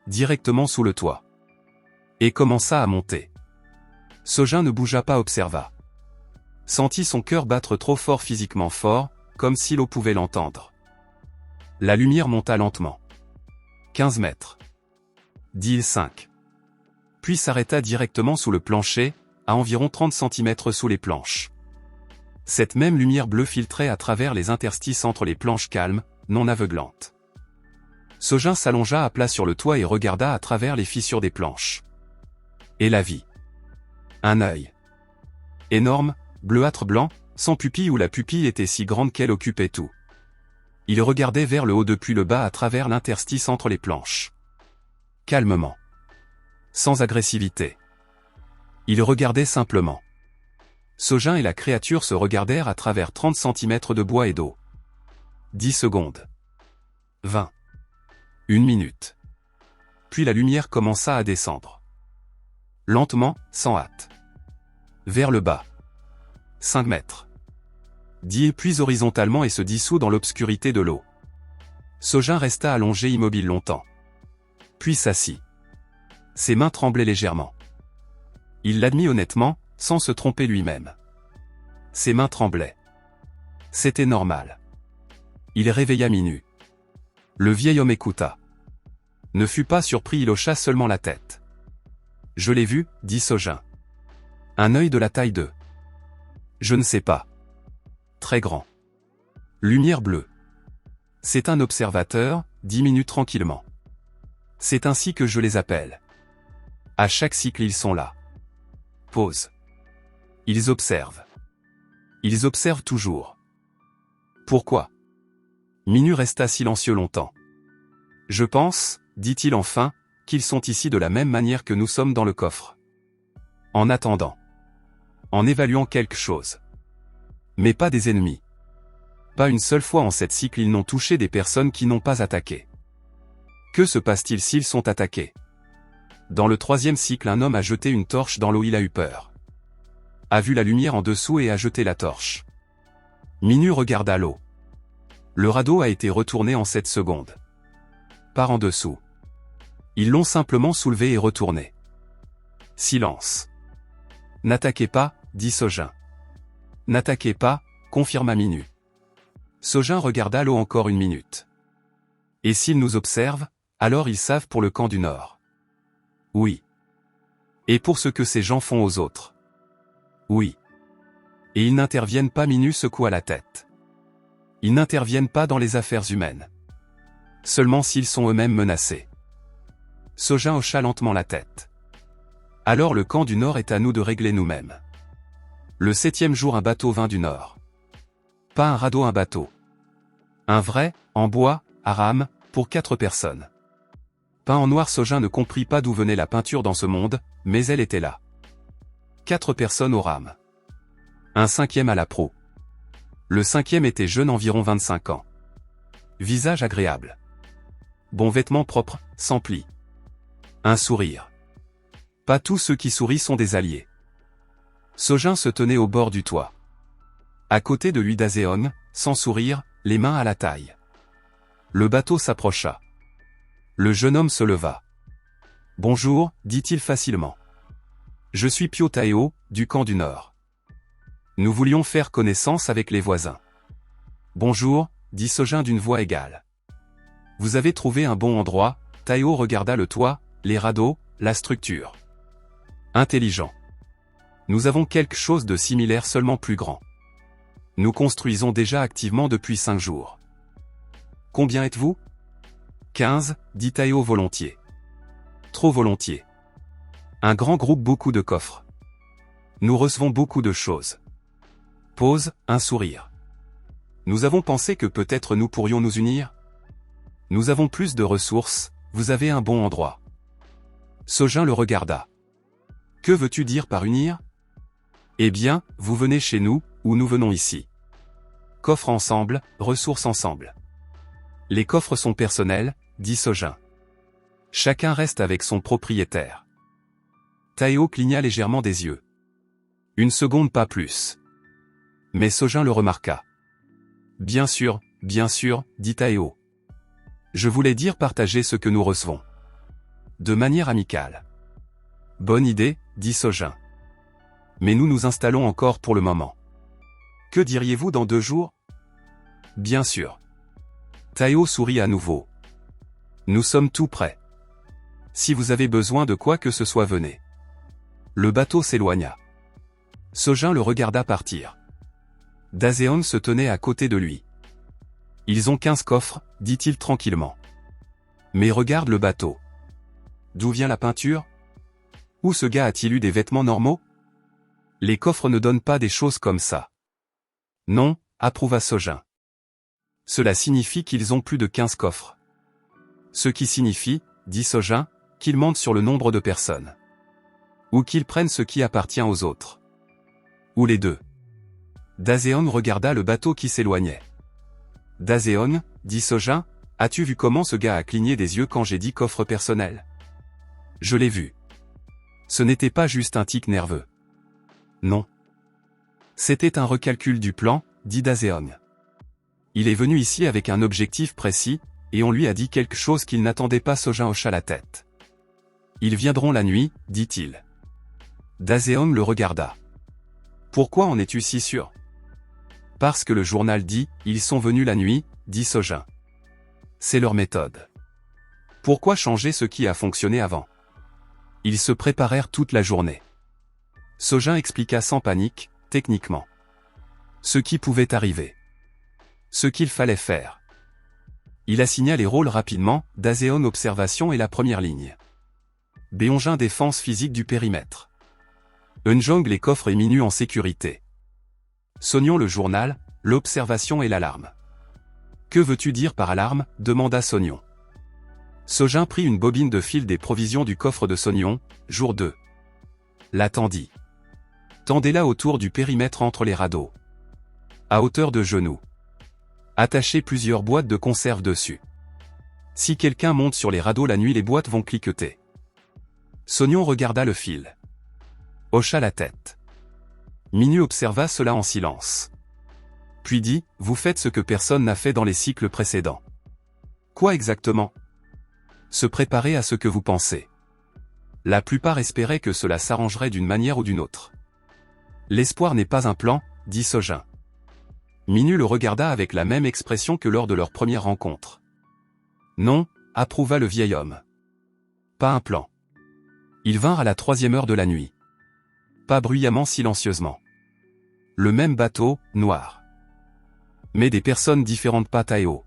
directement sous le toit. Et commença à monter. Sojin ne bougea pas, observa. Sentit son cœur battre trop fort, physiquement fort, comme si l'eau pouvait l'entendre. La lumière monta lentement. 15 mètres. 10-5. Puis s'arrêta directement sous le plancher, à environ 30 cm sous les planches. Cette même lumière bleue filtrait à travers les interstices entre les planches calmes, non aveuglantes. Sojin s'allongea à plat sur le toit et regarda à travers les fissures des planches. Et la vit. Un œil. Énorme, bleuâtre blanc, sans pupille, où la pupille était si grande qu'elle occupait tout. Il regardait vers le haut depuis le bas à travers l'interstice entre les planches. Calmement. Sans agressivité. Il regardait simplement. Sojin et la créature se regardèrent à travers 30 cm de bois et d'eau. 10 secondes. 20. 1 minute. Puis la lumière commença à descendre. Lentement, sans hâte. Vers le bas. 5 mètres. 10 puis horizontalement et se dissout dans l'obscurité de l'eau. Sojin resta allongé immobile longtemps. Puis s'assit. Ses mains tremblaient légèrement. Il l'admit honnêtement, sans se tromper lui-même. Ses mains tremblaient. C'était normal. Il réveilla Minu. Le vieil homme écouta. Ne fut pas surpris, il hocha seulement la tête. Je l'ai vu, dit Sojin. Un œil de la taille de... Je ne sais pas. Très grand. Lumière bleue. C'est un observateur, dit Minu tranquillement. C'est ainsi que je les appelle. À chaque cycle ils sont là. Pause. Ils observent. Ils observent toujours. Pourquoi? Minu resta silencieux longtemps. Je pense, dit-il enfin, qu'ils sont ici de la même manière que nous sommes dans le coffre. En attendant. En évaluant quelque chose. Mais pas des ennemis. Pas une seule fois en 7 cycles ils n'ont touché des personnes qui n'ont pas attaqué. Que se passe-t-il s'ils sont attaqués? Dans le 3e cycle, un homme a jeté une torche dans l'eau, il a eu peur. A vu la lumière en dessous et a jeté la torche. Minu regarda l'eau. Le radeau a été retourné en 7 secondes. Par en dessous. Ils l'ont simplement soulevé et retourné. Silence. N'attaquez pas, dit Sojin. N'attaquez pas, confirma Minu. Sojin regarda l'eau encore 1 minute. Et s'ils nous observent, alors ils savent pour le camp du Nord. Oui. Et pour ce que ces gens font aux autres. Oui. Et ils n'interviennent pas, Minu secoua la tête. Ils n'interviennent pas dans les affaires humaines. Seulement s'ils sont eux-mêmes menacés. Sojin hocha lentement la tête. Alors le camp du Nord est à nous de régler nous-mêmes. Le 7e jour, un bateau vint du Nord. Pas un radeau, un bateau. Un vrai, en bois, à rame, pour 4 personnes. Peint en noir, Sojin ne comprit pas d'où venait la peinture dans ce monde, mais elle était là. 4 personnes aux rames. Un 5e à la proue. Le 5e était jeune, environ 25 ans. Visage agréable. Bon vêtements propres, sans plis. Un sourire. Pas tous ceux qui sourient sont des alliés. Sojin se tenait au bord du toit. À côté de lui Daseon, sans sourire, les mains à la taille. Le bateau s'approcha. Le jeune homme se leva. Bonjour, dit-il facilement. Je suis Pyo Taeo, du camp du Nord. Nous voulions faire connaissance avec les voisins. Bonjour, dit Sojin d'une voix égale. Vous avez trouvé un bon endroit, Taeo regarda le toit, les radeaux, la structure. Intelligent. Nous avons quelque chose de similaire, seulement plus grand. Nous construisons déjà activement depuis 5 jours. Combien êtes-vous? 15, dit Taeo volontiers. Trop volontiers. Un grand groupe, beaucoup de coffres. Nous recevons beaucoup de choses. Pause, un sourire. Nous avons pensé que peut-être nous pourrions nous unir. Nous avons plus de ressources, vous avez un bon endroit. Sojin le regarda. Que veux-tu dire par unir? Eh bien, vous venez chez nous, ou nous venons ici. Coffre ensemble, ressources ensemble. Les coffres sont personnels, dit Sojin. Chacun reste avec son propriétaire. Taeo cligna légèrement des yeux. 1 seconde, pas plus. Mais Sojin le remarqua. Bien sûr, dit Taeo. Je voulais dire partager ce que nous recevons. de manière amicale. Bonne idée, dit Sojin. Mais nous nous installons encore pour le moment. Que diriez-vous dans 2 jours? Bien sûr. Taeo sourit à nouveau. Nous sommes tout prêts. Si vous avez besoin de quoi que ce soit, venez. Le bateau s'éloigna. Sojin le regarda partir. Daseon se tenait à côté de lui. Ils ont 15 coffres, dit-il tranquillement. Mais regarde le bateau. D'où vient la peinture? Où ce gars a-t-il eu des vêtements normaux? Les coffres ne donnent pas des choses comme ça. Non, approuva Sojin. Cela signifie qu'ils ont plus de 15 coffres. Ce qui signifie, dit Sojin, qu'ils mentent sur le nombre de personnes. Ou qu'ils prennent ce qui appartient aux autres. Ou les deux. Daseon regarda le bateau qui s'éloignait. Daseon, dit Sojin, as-tu vu comment ce gars a cligné des yeux quand j'ai dit coffre personnel? Je l'ai vu. Ce n'était pas juste un tic nerveux. Non. C'était un recalcul du plan, dit Daseon. Il est venu ici avec un objectif précis, et on lui a dit quelque chose qu'il n'attendait pas. Sojin hocha la tête. Ils viendront la nuit, dit-il. Daseon le regarda. Pourquoi en es-tu si sûr? Parce que le journal dit, ils sont venus la nuit, dit Sojin. C'est leur méthode. Pourquoi changer ce qui a fonctionné avant? Ils se préparèrent toute la journée. Sojin expliqua sans panique, techniquement. Ce qui pouvait arriver. Ce qu'il fallait faire. Il assigna les rôles rapidement, Daseon observation et la première ligne. Beonjin défense physique du périmètre. Eunjong les coffres et Minu en sécurité. Sonyon le journal, l'observation et l'alarme. Que veux-tu dire par alarme? Demanda Sonyon. Sojin prit une bobine de fil des provisions du coffre de Sonyon, jour 2. La tendit. Tendez-la autour du périmètre entre les radeaux. À hauteur de genou. Attachez plusieurs boîtes de conserve dessus. Si quelqu'un monte sur les radeaux la nuit, les boîtes vont cliqueter. Sonyon regarda le fil. Hocha la tête. Minu observa cela en silence. Puis dit, vous faites ce que personne n'a fait dans les cycles précédents. Quoi exactement? Se préparer à ce que vous pensez. La plupart espéraient que cela s'arrangerait d'une manière ou d'une autre. L'espoir n'est pas un plan, dit Sojin. Minu le regarda avec la même expression que lors de leur première rencontre. Non, approuva le vieil homme. Pas un plan. Ils vinrent à la 3e heure de la nuit. Pas bruyamment, silencieusement. Le même bateau, noir. Mais des personnes différentes. Pas Taeo.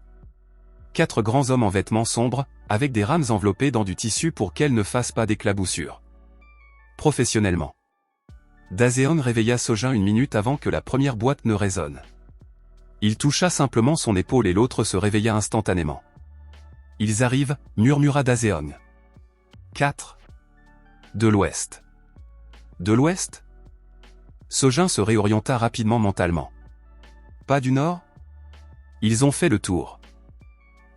4 grands hommes en vêtements sombres, avec des rames enveloppées dans du tissu pour qu'elles ne fassent pas d'éclaboussures. Professionnellement. Daseon réveilla Sojin une minute avant que la première boîte ne résonne. Il toucha simplement son épaule et l'autre se réveilla instantanément. Ils arrivent, murmura Daseon. 4. De l'ouest. De l'ouest? Sojin se réorienta rapidement mentalement. Pas du nord? Ils ont fait le tour.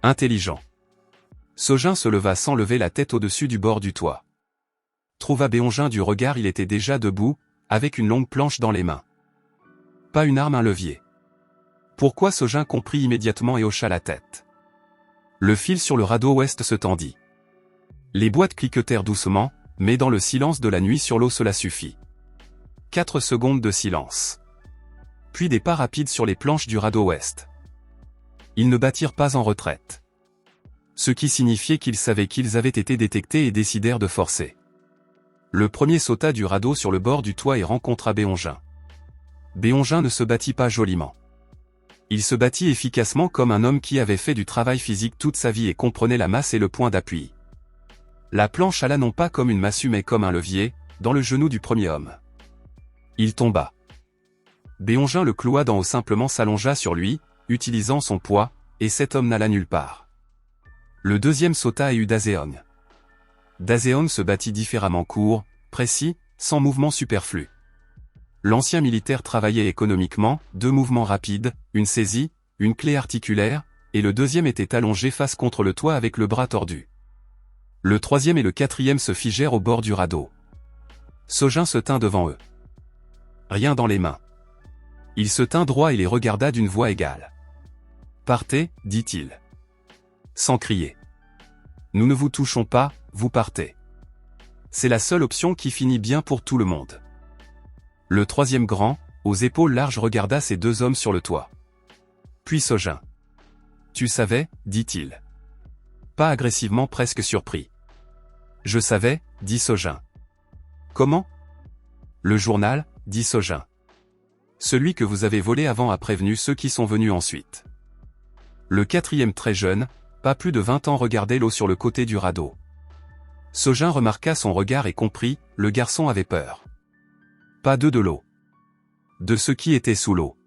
Intelligent. Sojin se leva sans lever la tête au-dessus du bord du toit. Trouva Beonjin du regard, il était déjà debout, avec une longue planche dans les mains. Pas une arme, un levier. Pourquoi? Sojin comprit immédiatement et hocha la tête. Le fil sur le radeau ouest se tendit. Les boîtes cliquetèrent doucement, mais dans le silence de la nuit sur l'eau cela suffit. 4 secondes de silence. Puis des pas rapides sur les planches du radeau ouest. Ils ne battirent pas en retraite. Ce qui signifiait qu'ils savaient qu'ils avaient été détectés et décidèrent de forcer. Le premier sauta du radeau sur le bord du toit et rencontra Beonjin. Beonjin ne se battit pas joliment. Il se battit efficacement comme un homme qui avait fait du travail physique toute sa vie et comprenait la masse et le point d'appui. La planche alla non pas comme une massue mais comme un levier, dans le genou du premier homme. Il tomba. Beonjin le cloua d'en haut, simplement s'allongea sur lui, utilisant son poids, et cet homme n'alla nulle part. Le deuxième sauta et eut Daseon. Daseon se battit différemment, court, précis, sans mouvement superflu. L'ancien militaire travaillait économiquement, 2 mouvements rapides, une saisie, une clé articulaire, et le deuxième était allongé face contre le toit avec le bras tordu. Le troisième et le quatrième se figèrent au bord du radeau. Sojin se tint devant eux. Rien dans les mains. Il se tint droit et les regarda d'une voix égale. Partez, dit-il. Sans crier. Nous ne vous touchons pas, vous partez. C'est la seule option qui finit bien pour tout le monde. Le troisième grand, aux épaules larges regarda ces deux hommes sur le toit. Puis Sojin. Tu savais, dit-il. Pas agressivement, presque surpris. Je savais, dit Sojin. Comment? Le journal, dit Sojin. Celui que vous avez volé avant a prévenu ceux qui sont venus ensuite. Le quatrième très jeune, pas plus de 20 ans, regardait l'eau sur le côté du radeau. Sojin remarqua son regard et comprit, le garçon avait peur. Pas de l'eau. De ce qui était sous l'eau.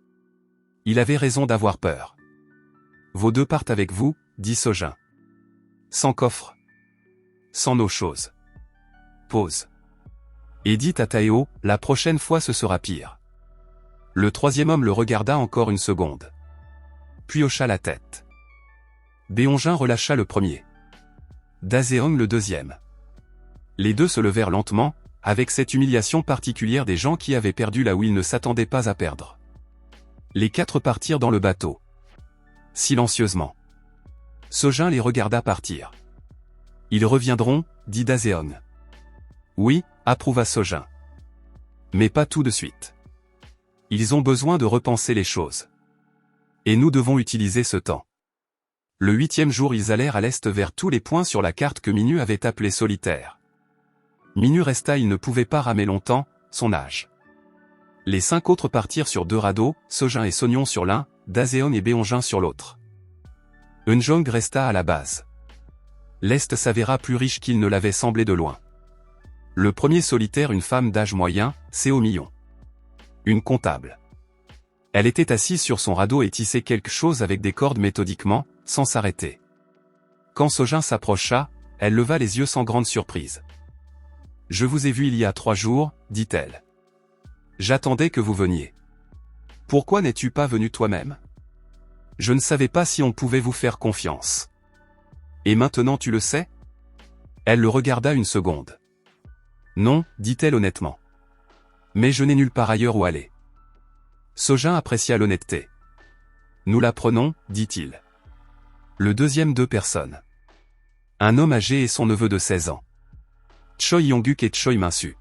Il avait raison d'avoir peur. Vos deux partent avec vous, dit Sojin. Sans coffre. Sans nos choses. Pause. Et dit à Taeo, la prochaine fois ce sera pire. Le troisième homme le regarda encore une seconde. Puis hocha la tête. Beonjin relâcha le premier. Daseong le deuxième. Les deux se levèrent lentement, avec cette humiliation particulière des gens qui avaient perdu là où ils ne s'attendaient pas à perdre. Les quatre partirent dans le bateau. Silencieusement. Sojin les regarda partir. Ils reviendront, dit Daseong. Oui, approuva Sojin. Mais pas tout de suite. Ils ont besoin de repenser les choses. Et nous devons utiliser ce temps. Le 8e jour ils allèrent à l'est vers tous les points sur la carte que Minu avait appelés solitaires. Minu resta, il ne pouvait pas ramer longtemps, son âge. Les 5 autres partirent sur 2 radeaux, Sojin et Sonyon sur l'un, Daseong et Beonjin sur l'autre. Eunjong resta à la base. L'Est s'avéra plus riche qu'il ne l'avait semblé de loin. Le premier solitaire, une femme d'âge moyen, Seo Mion. Une comptable. Elle était assise sur son radeau et tissait quelque chose avec des cordes méthodiquement, sans s'arrêter. Quand Sojin s'approcha, elle leva les yeux sans grande surprise. « Je vous ai vu il y a 3 jours, dit-elle. J'attendais que vous veniez. Pourquoi n'es-tu pas venu toi-même? Je ne savais pas si on pouvait vous faire confiance. Et maintenant tu le sais? Elle le regarda une seconde. Non, dit-elle honnêtement. Mais je n'ai nulle part ailleurs où aller. Sojin apprécia l'honnêteté. Nous la prenons, dit-il. Le deuxième 2 personnes. Un homme âgé et son neveu de 16 ans. Choi Yongguk et Choi Minsu.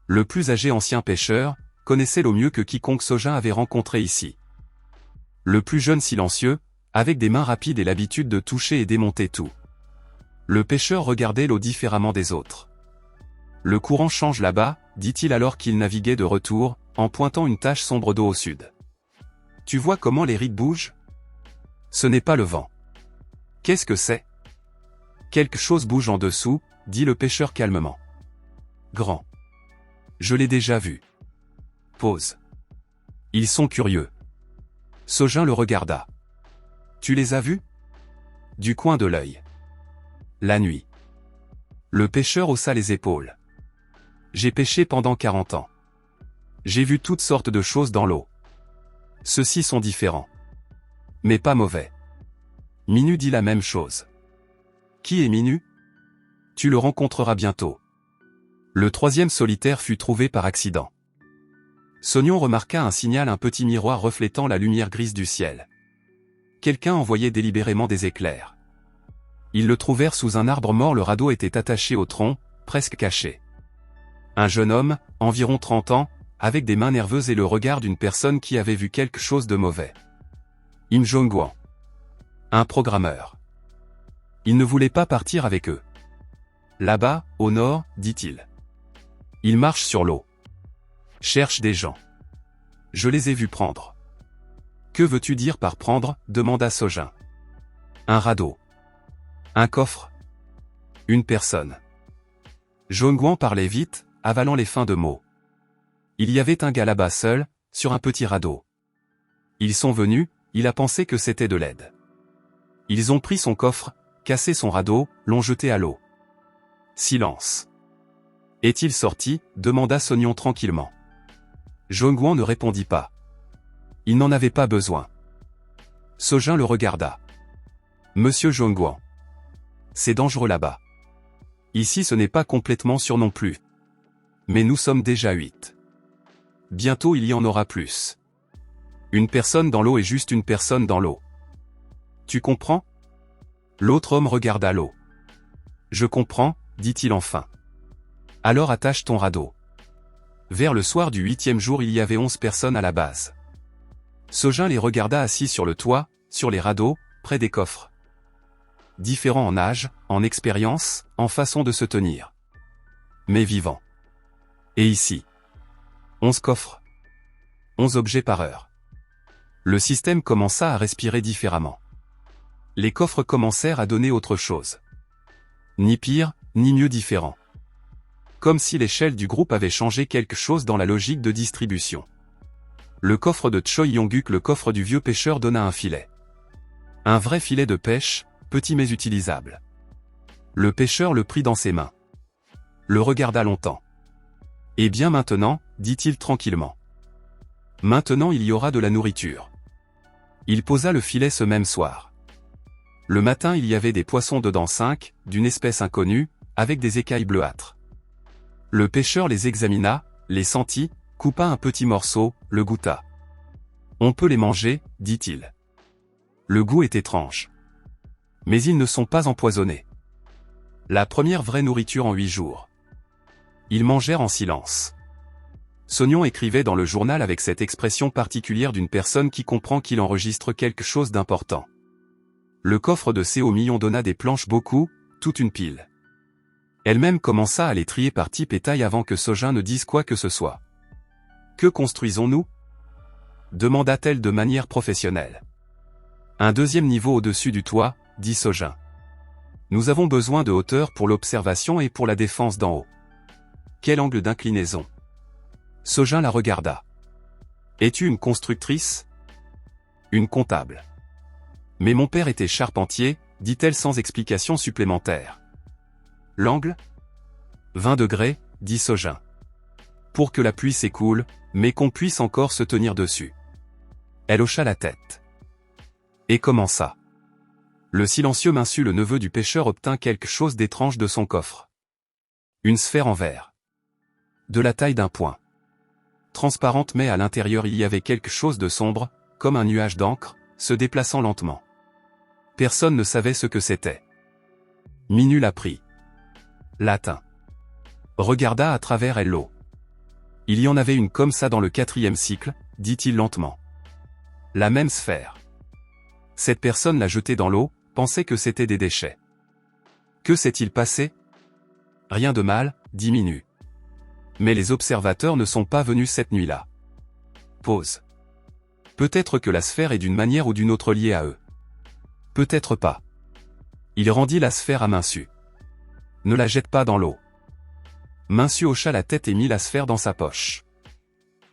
Le plus âgé ancien pêcheur, connaissait l'eau mieux que quiconque Sojin avait rencontré ici. Le plus jeune silencieux, avec des mains rapides et l'habitude de toucher et démonter tout. Le pêcheur regardait l'eau différemment des autres. Le courant change là-bas, dit-il alors qu'il naviguait de retour, en pointant une tache sombre d'eau au sud. Tu vois comment les rides bougent? Ce n'est pas le vent. Qu'est-ce que c'est? Quelque chose bouge en dessous, dit le pêcheur calmement. Grand. Je l'ai déjà vu. Pause. Ils sont curieux. Sojin le regarda. Tu les as vus? Du coin de l'œil. La nuit. Le pêcheur haussa les épaules. J'ai pêché pendant 40 ans. J'ai vu toutes sortes de choses dans l'eau. Ceux-ci sont différents. Mais pas mauvais. Minu dit la même chose. Qui est Minu? Tu le rencontreras bientôt. Le troisième solitaire fut trouvé par accident. Sonyon remarqua un signal, un petit miroir reflétant la lumière grise du ciel. Quelqu'un envoyait délibérément des éclairs. Ils le trouvèrent sous un arbre mort, le radeau était attaché au tronc, presque caché. Un jeune homme, environ 30 ans, avec des mains nerveuses et le regard d'une personne qui avait vu quelque chose de mauvais. Im Jong-guan. Un programmeur. Il ne voulait pas partir avec eux. Là-bas, au nord, dit-il. Il marche sur l'eau. Cherche des gens. Je les ai vus prendre. Que veux-tu dire par prendre? Demanda Sojin. Un radeau. Un coffre. Une personne. Jong-guan parlait vite, avalant les fins de mots. Il y avait un gars là-bas seul, sur un petit radeau. Ils sont venus, il a pensé que c'était de l'aide. Ils ont pris son coffre, cassé son radeau, l'ont jeté à l'eau. Silence. Est-il sorti? Demanda Sonyon tranquillement. Jong-guan ne répondit pas. Il n'en avait pas besoin. Sojin le regarda. Monsieur Jong-guan. C'est dangereux là-bas. Ici ce n'est pas complètement sûr non plus. Mais nous sommes déjà 8. Bientôt il y en aura plus. Une personne dans l'eau est juste une personne dans l'eau. Tu comprends? L'autre homme regarda l'eau. Je comprends, dit-il enfin. Alors attache ton radeau. Vers le soir du 8e jour il y avait 11 personnes à la base. Sojin les regarda assis sur le toit, sur les radeaux, près des coffres. Différents en âge, en expérience, en façon de se tenir. Mais vivants. Et ici 11 coffres. 11 objets par heure. Le système commença à respirer différemment. Les coffres commencèrent à donner autre chose. Ni pire, ni mieux différent. Comme si l'échelle du groupe avait changé quelque chose dans la logique de distribution. Le coffre de Choi Yong-guk, le coffre du vieux pêcheur, donna un filet. Un vrai filet de pêche, petit mais utilisable. Le pêcheur le prit dans ses mains. Le regarda longtemps. « Eh bien maintenant, dit-il tranquillement. Maintenant il y aura de la nourriture. » Il posa le filet ce même soir. Le matin il y avait des poissons dedans 5, d'une espèce inconnue, avec des écailles bleuâtres. Le pêcheur les examina, les sentit, coupa un petit morceau, le goûta. « On peut les manger, dit-il. Le goût est étrange. Mais ils ne sont pas empoisonnés. » La première vraie nourriture en 8 jours. Ils mangèrent en silence. Sognon écrivait dans le journal avec cette expression particulière d'une personne qui comprend qu'il enregistre quelque chose d'important. Le coffre de Seo Million donna des planches beaucoup, toute une pile. Elle-même commença à les trier par type et taille avant que Sojin ne dise quoi que ce soit. « Que construisons-nous » demanda-t-elle de manière professionnelle. « Un deuxième niveau au-dessus du toit, dit Sojin. Nous avons besoin de hauteur pour l'observation et pour la défense d'en haut. Quel angle d'inclinaison » Sojin la regarda. « Es-tu une constructrice ?»« Une comptable. »« Mais mon père était charpentier, dit-elle sans explication supplémentaire. »« L'angle ?»« 20 degrés, dit Sojin. »« Pour que la pluie s'écoule, mais qu'on puisse encore se tenir dessus. » Elle hocha la tête. Et commença. Le silencieux Minsu, le neveu du pêcheur, obtint quelque chose d'étrange de son coffre. Une sphère en verre. De la taille d'un poing. Transparente, mais à l'intérieur il y avait quelque chose de sombre, comme un nuage d'encre, se déplaçant lentement. Personne ne savait ce que c'était. Minu la prit. Latin. Regarda à travers elle l'eau. Il y en avait une comme ça dans le 4e cycle, dit-il lentement. La même sphère. Cette personne l'a jetée dans l'eau, pensait que c'était des déchets. Que s'est-il passé? Rien de mal, dit Minu. Mais les observateurs ne sont pas venus cette nuit-là. Pause. Peut-être que la sphère est d'une manière ou d'une autre liée à eux. Peut-être pas. Il rendit la sphère à Minsu. Ne la jette pas dans l'eau. Minsu hocha la tête et mit la sphère dans sa poche.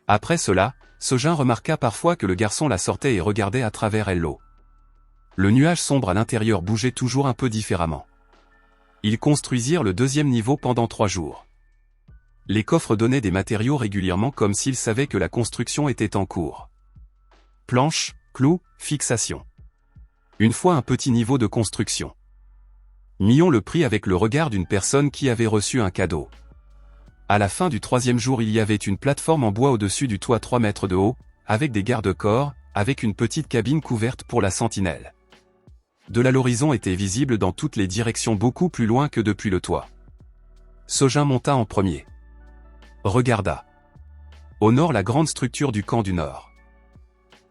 Après cela, Sojin remarqua parfois que le garçon la sortait et regardait à travers elle l'eau. Le nuage sombre à l'intérieur bougeait toujours un peu différemment. Ils construisirent le 2e niveau pendant 3 jours. Les coffres donnaient des matériaux régulièrement comme s'ils savaient que la construction était en cours. Planches, clous, fixations. Une fois un petit niveau de construction. Millon le prit avec le regard d'une personne qui avait reçu un cadeau. À la fin du 3e jour il y avait une plateforme en bois au-dessus du toit 3 mètres de haut, avec des garde-corps, avec une petite cabine couverte pour la sentinelle. De là l'horizon était visible dans toutes les directions beaucoup plus loin que depuis le toit. Sojin monta en premier. Regarda. Au nord la grande structure du camp du nord.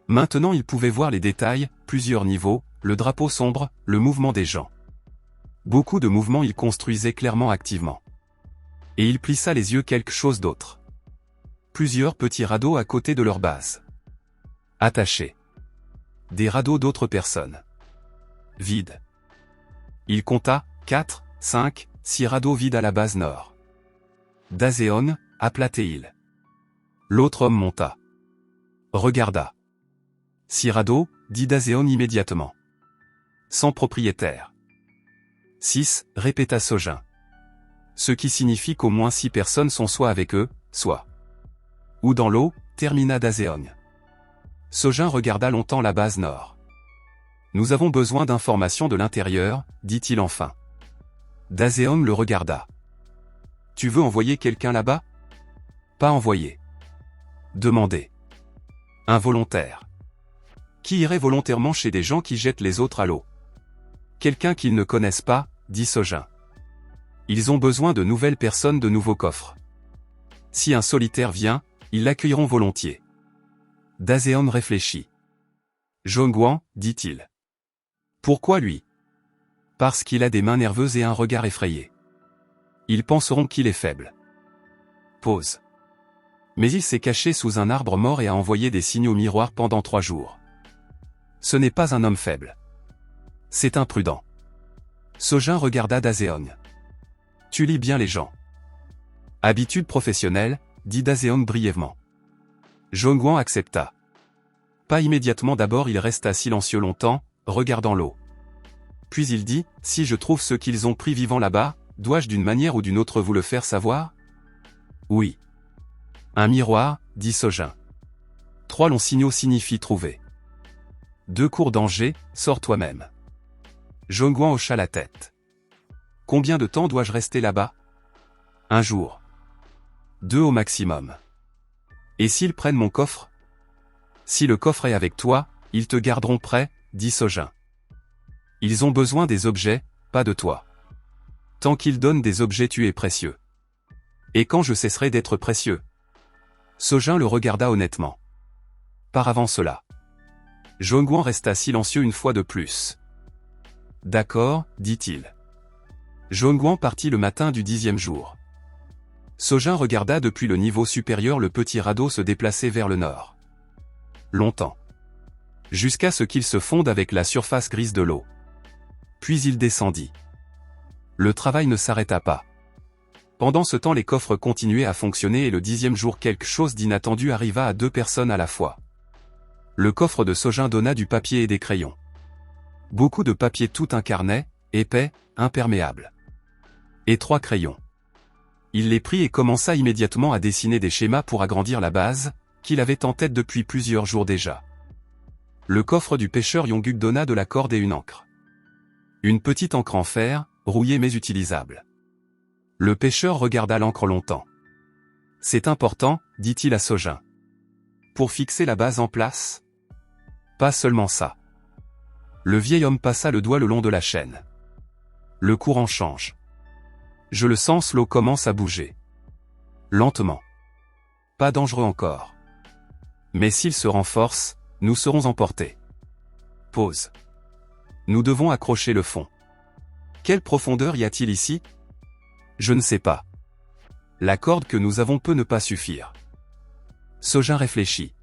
Maintenant il pouvait voir les détails, plusieurs niveaux, le drapeau sombre, le mouvement des gens. Beaucoup de mouvements il construisait clairement activement. Et il plissa les yeux quelque chose d'autre. Plusieurs petits radeaux à côté de leur base. Attachés. Des radeaux d'autres personnes. Vides. Il compta, 4, 5, 6 radeaux vides à la base nord. Daseon, aplaté-il. L'autre homme monta. Regarda. 6 radeaux, dit Daseon immédiatement. Sans propriétaire. 6, répéta Sojin. Ce qui signifie qu'au moins 6 personnes sont soit avec eux, soit. Ou dans l'eau, termina Daseon. Sojin regarda longtemps la base nord. Nous avons besoin d'informations de l'intérieur, dit-il enfin. Daseon le regarda. Tu veux envoyer quelqu'un là-bas? Pas envoyer. Demander. Un volontaire. Qui irait volontairement chez des gens qui jettent les autres à l'eau? Quelqu'un qu'ils ne connaissent pas, dit Sojin. Ils ont besoin de nouvelles personnes, de nouveaux coffres. Si un solitaire vient, ils l'accueilleront volontiers. Daseon réfléchit. Zhongguan, dit-il. Pourquoi lui? Parce qu'il a des mains nerveuses et un regard effrayé. Ils penseront qu'il est faible. Pause. Mais il s'est caché sous un arbre mort et a envoyé des signaux miroirs pendant 3 jours. Ce n'est pas un homme faible. C'est imprudent. Sojin regarda Daseon. Tu lis bien les gens. Habitude professionnelle, dit Daseon brièvement. Zhongguan accepta. Pas immédiatement, d'abord il resta silencieux longtemps, regardant l'eau. Puis il dit, si je trouve ceux qu'ils ont pris vivants là-bas, dois-je d'une manière ou d'une autre vous le faire savoir? Oui. Un miroir, dit Sojin. 3 longs signaux signifient trouver. 2 courts danger, sors toi-même. Zhongguan hocha la tête. Combien de temps dois-je rester là-bas? 1 jour. 2 au maximum. Et s'ils prennent mon coffre? Si le coffre est avec toi, ils te garderont prêt, dit Sojin. Ils ont besoin des objets, pas de toi. Tant qu'ils donnent des objets, tu es précieux. Et quand je cesserai d'être précieux? Sojin le regarda honnêtement. Par avant cela. Zhongguan resta silencieux une fois de plus. D'accord, dit-il. Zhongguan partit le matin du 10e jour. Sojin regarda depuis le niveau supérieur le petit radeau se déplacer vers le nord. Longtemps. Jusqu'à ce qu'il se fonde avec la surface grise de l'eau. Puis il descendit. Le travail ne s'arrêta pas. Pendant ce temps les coffres continuaient à fonctionner et le 10e jour quelque chose d'inattendu arriva à 2 personnes à la fois. Le coffre de Sojin donna du papier et des crayons. Beaucoup de papier, tout un carnet, épais, imperméable. Et 3 crayons. Il les prit et commença immédiatement à dessiner des schémas pour agrandir la base, qu'il avait en tête depuis plusieurs jours déjà. Le coffre du pêcheur Yongguk donna de la corde et une encre. Une petite encre en fer, rouillée mais utilisable. Le pêcheur regarda l'encre longtemps. C'est important, dit-il à Sojin. Pour fixer la base en place? Pas seulement ça. Le vieil homme passa le doigt le long de la chaîne. Le courant change. Je le sens, l'eau commence à bouger. Lentement. Pas dangereux encore. Mais s'il se renforce, nous serons emportés. Pause. Nous devons accrocher le fond. Quelle profondeur y a-t-il ici? Je ne sais pas. La corde que nous avons peut ne pas suffire. Sojin réfléchit.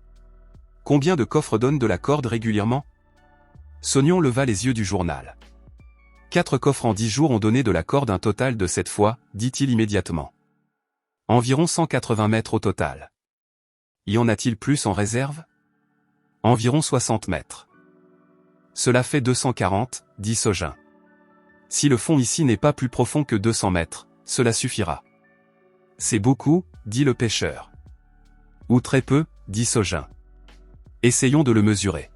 Combien de coffres donnent de la corde régulièrement? Sognon leva les yeux du journal. 4 coffres en 10 jours ont donné de la corde, un total de 7 fois, dit-il immédiatement. Environ 180 mètres au total. Y en a-t-il plus en réserve? Environ 60 mètres. Cela fait 240, dit Sojin. Si le fond ici n'est pas plus profond que 200 mètres, cela suffira. C'est beaucoup, dit le pêcheur. Ou très peu, dit Sojin. Essayons de le mesurer.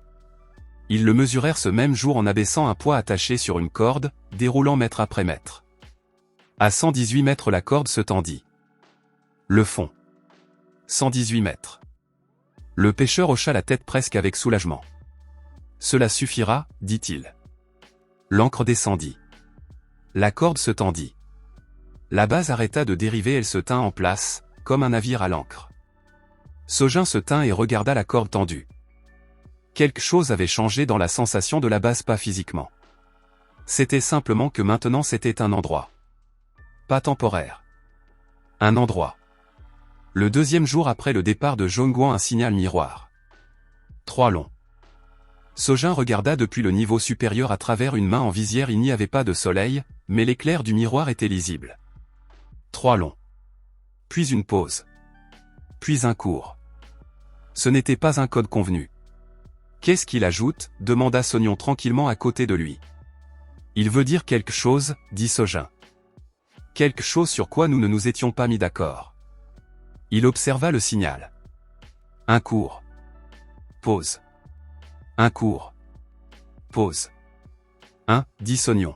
Ils le mesurèrent ce même jour en abaissant un poids attaché sur une corde, déroulant mètre après mètre. À 118 mètres la corde se tendit. Le fond. 118 mètres. Le pêcheur hocha la tête presque avec soulagement. Cela suffira, dit-il. L'ancre descendit. La corde se tendit. La base arrêta de dériver, elle se tint en place, comme un navire à l'ancre. Sojin se tint et regarda la corde tendue. Quelque chose avait changé dans la sensation de la base, pas physiquement. C'était simplement que maintenant c'était un endroit. Pas temporaire. Un endroit. Le 2e jour après le départ de Zhongguan, un signal miroir. 3 longs. Sojin regarda depuis le niveau supérieur à travers une main en visière, il n'y avait pas de soleil, mais l'éclair du miroir était lisible. 3 longs. Puis une pause. Puis un court. Ce n'était pas un code convenu. Qu'est-ce qu'il ajoute? Demanda Sognon tranquillement à côté de lui. Il veut dire quelque chose, dit Sojin. Quelque chose sur quoi nous ne nous étions pas mis d'accord. Il observa le signal. Un court. Pause. Un court. Pause. Dit Sognon.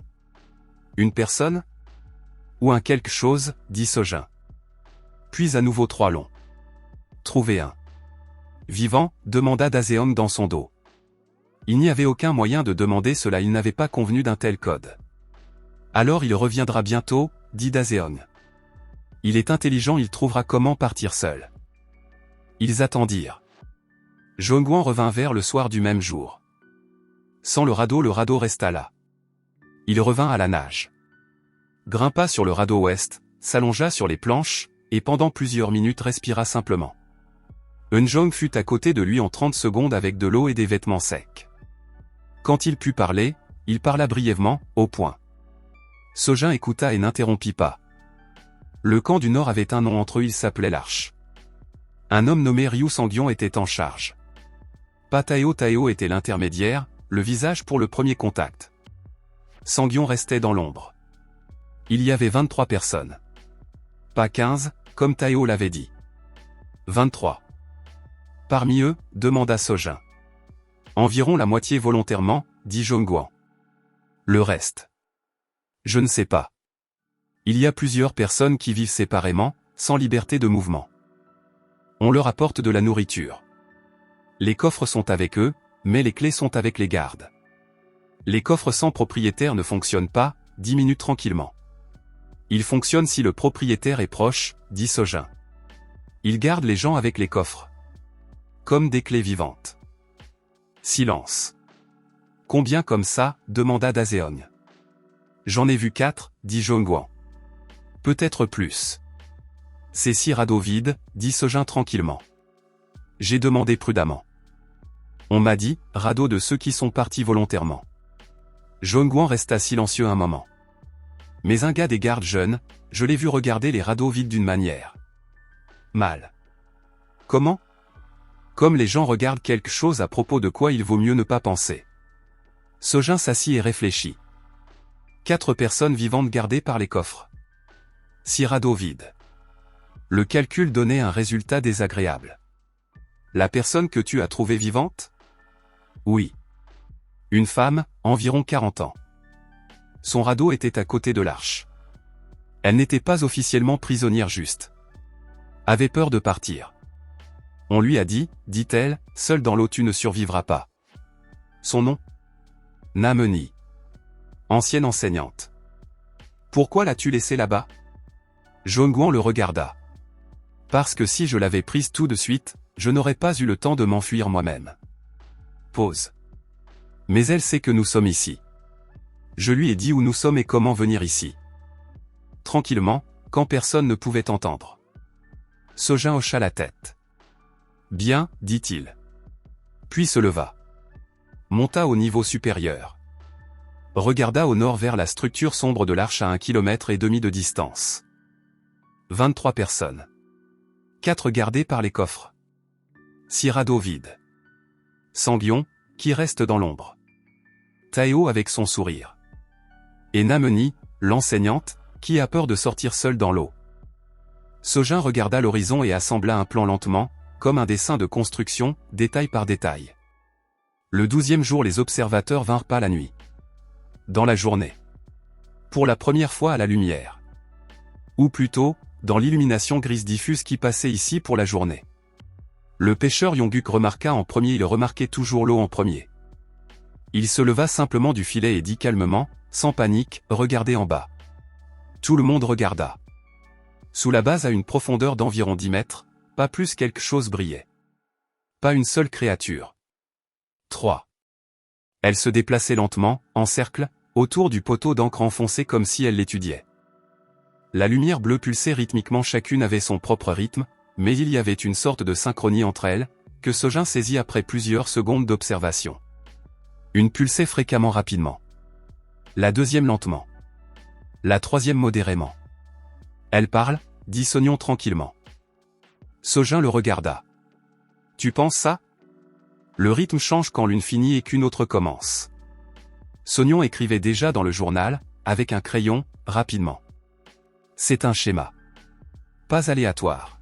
Une personne? Ou un quelque chose, dit Sojin. Puis à nouveau 3 longs. Trouvez un. Vivant, demanda Daseon dans son dos. Il n'y avait aucun moyen de demander cela, il n'avait pas convenu d'un tel code. Alors il reviendra bientôt, dit Daseong. Il est intelligent, il trouvera comment partir seul. Ils attendirent. Jongguan revint vers le soir du même jour. Sans le radeau resta là. Il revint à la nage. Grimpa sur le radeau ouest, s'allongea sur les planches, et pendant plusieurs minutes respira simplement. Eunjong fut à côté de lui en 30 secondes avec de l'eau et des vêtements secs. Quand il put parler, il parla brièvement, au point. Sojin écouta et n'interrompit pas. Le camp du Nord avait un nom entre eux, il s'appelait l'Arche. Un homme nommé Ryu Sangyon était en charge. Pa Taeo était l'intermédiaire, le visage pour le premier contact. Sangyon restait dans l'ombre. Il y avait 23 personnes. Pas 15, comme Taeo l'avait dit. 23. Parmi eux, demanda Sojin. Environ la moitié volontairement, dit Jongguan. Le reste. Je ne sais pas. Il y a plusieurs personnes qui vivent séparément, sans liberté de mouvement. On leur apporte de la nourriture. Les coffres sont avec eux, mais les clés sont avec les gardes. Les coffres sans propriétaire ne fonctionnent pas, 10 minutes tranquillement. Ils fonctionnent si le propriétaire est proche, dit Sojin. Ils gardent les gens avec les coffres. Comme des clés vivantes. Silence. Combien comme ça, demanda Daseong. J'en ai vu 4, dit Jongguan. Peut-être plus. C'est 6 radeaux vides, dit Sojin tranquillement. J'ai demandé prudemment. On m'a dit, radeaux de ceux qui sont partis volontairement. Jongguan resta silencieux un moment. Mais un gars des gardes jeunes, je l'ai vu regarder les radeaux vides d'une manière. Mal. Comment? Comme les gens regardent quelque chose à propos de quoi il vaut mieux ne pas penser. Sojin s'assit et réfléchit. 4 personnes vivantes gardées par les coffres. 6 radeaux vides. Le calcul donnait un résultat désagréable. La personne que tu as trouvée vivante? Oui. Une femme, environ 40 ans. Son radeau était à côté de l'arche. Elle n'était pas officiellement prisonnière juste. Avait peur de partir. On lui a dit, dit-elle, seule dans l'eau tu ne survivras pas. Son nom? Nameni. Ancienne enseignante. Pourquoi l'as-tu laissée là-bas? Jongguan le regarda. Parce que si je l'avais prise tout de suite, je n'aurais pas eu le temps de m'enfuir moi-même. Pause. Mais elle sait que nous sommes ici. Je lui ai dit où nous sommes et comment venir ici. Tranquillement, quand personne ne pouvait entendre. Sojin hocha la tête. Bien, dit-il. Puis se leva. Monta au niveau supérieur. Regarda au nord vers la structure sombre de l'arche à 1,5 km de distance. 23 personnes. 4 gardées par les coffres. 6 radeaux vides. Sangyon, qui reste dans l'ombre. Taeo avec son sourire. Et Nameni, l'enseignante, qui a peur de sortir seule dans l'eau. Sojin regarda l'horizon et assembla un plan lentement, comme un dessin de construction, détail par détail. Le 12e jour les observateurs vinrent pas la nuit. Dans la journée. Pour la première fois à la lumière. Ou plutôt, dans l'illumination grise diffuse qui passait ici pour la journée. Le pêcheur Yongguk remarqua en premier, il remarquait toujours l'eau en premier. Il se leva simplement du filet et dit calmement, sans panique, regardez en bas. Tout le monde regarda. Sous la base à une profondeur d'environ 10 mètres, pas plus quelque chose brillait. Pas une seule créature. 3. Elle se déplaçait lentement, en cercle, autour du poteau d'encre enfoncé comme si elle l'étudiait. La lumière bleue pulsait rythmiquement, chacune avait son propre rythme, mais il y avait une sorte de synchronie entre elles, que Sojin saisit après plusieurs secondes d'observation. Une pulsait fréquemment rapidement. La deuxième lentement. La troisième modérément. Elle parle, dit Sognon tranquillement. Sojin le regarda. Tu penses ça? Le rythme change quand l'une finit et qu'une autre commence. Sognon écrivait déjà dans le journal, avec un crayon, rapidement. C'est un schéma. Pas aléatoire.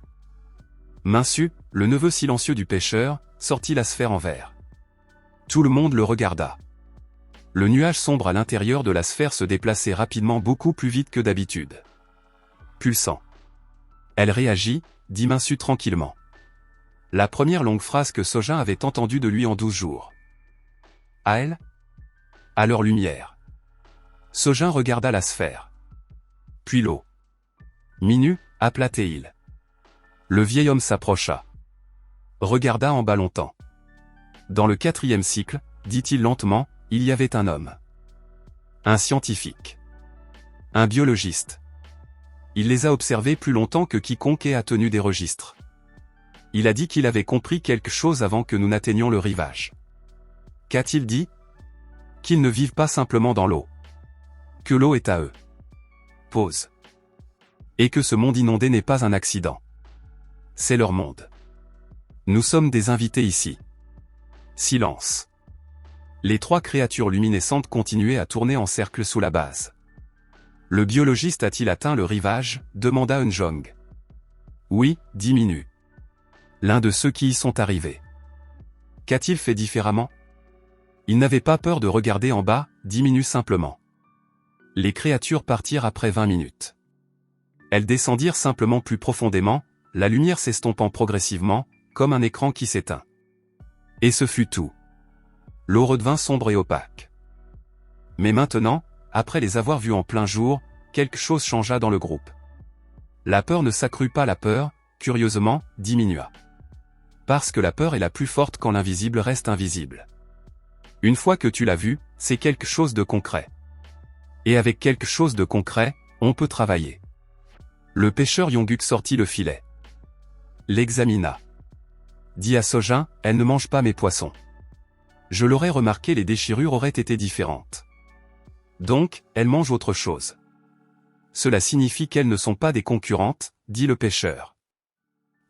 Minsu, le neveu silencieux du pêcheur, sortit la sphère en verre. Tout le monde le regarda. Le nuage sombre à l'intérieur de la sphère se déplaçait rapidement, beaucoup plus vite que d'habitude. Pulsant. Elle réagit, dit Minsu tranquillement. La première longue phrase que Sojin avait entendue de lui en 12 jours. À elle? À leur lumière. Sojin regarda la sphère. Puis l'eau. Minu, aplatait-il. Le vieil homme s'approcha. Regarda en bas longtemps. Dans le 4e cycle, dit-il lentement, il y avait un homme. Un scientifique. Un biologiste. Il les a observés plus longtemps que quiconque ait tenu des registres. Il a dit qu'il avait compris quelque chose avant que nous n'atteignions le rivage. Qu'a-t-il dit? Qu'ils ne vivent pas simplement dans l'eau. Que l'eau est à eux. Pause. Et que ce monde inondé n'est pas un accident. C'est leur monde. Nous sommes des invités ici. Silence. Les 3 créatures luminescentes continuaient à tourner en cercle sous la base. Le biologiste a-t-il atteint le rivage? Demanda Eunjong. Oui, dit Minu. L'un de ceux qui y sont arrivés. Qu'a-t-il fait différemment? Il n'avait pas peur de regarder en bas, dit Minu simplement. Les créatures partirent après 20 minutes. Elles descendirent simplement plus profondément, la lumière s'estompant progressivement, comme un écran qui s'éteint. Et ce fut tout. L'eau redevint sombre et opaque. Mais maintenant, après les avoir vus en plein jour, quelque chose changea dans le groupe. La peur ne s'accrut pas, la peur, curieusement, diminua. Parce que la peur est la plus forte quand l'invisible reste invisible. Une fois que tu l'as vu, c'est quelque chose de concret. Et avec quelque chose de concret, on peut travailler. Le pêcheur Yongguk sortit le filet. L'examina. Dit à Sojin, elle ne mange pas mes poissons. Je l'aurais remarqué, les déchirures auraient été différentes. Donc, elle mange autre chose. Cela signifie qu'elles ne sont pas des concurrentes, dit le pêcheur.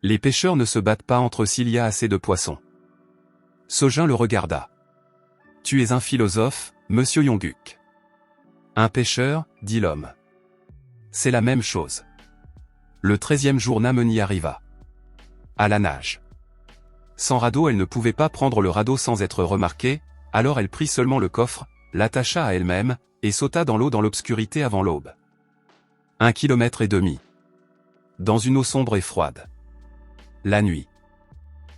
Les pêcheurs ne se battent pas entre eux s'il y a assez de poissons. Sojin le regarda. Tu es un philosophe, monsieur Yongguk. Un pêcheur, dit l'homme. C'est la même chose. Le 13e jour Nameni arriva. À la nage. Sans radeau elle ne pouvait pas prendre le radeau sans être remarquée, alors elle prit seulement le coffre, l'attacha à elle-même, et sauta dans l'eau dans l'obscurité avant l'aube. 1,5 km. Dans une eau sombre et froide. La nuit.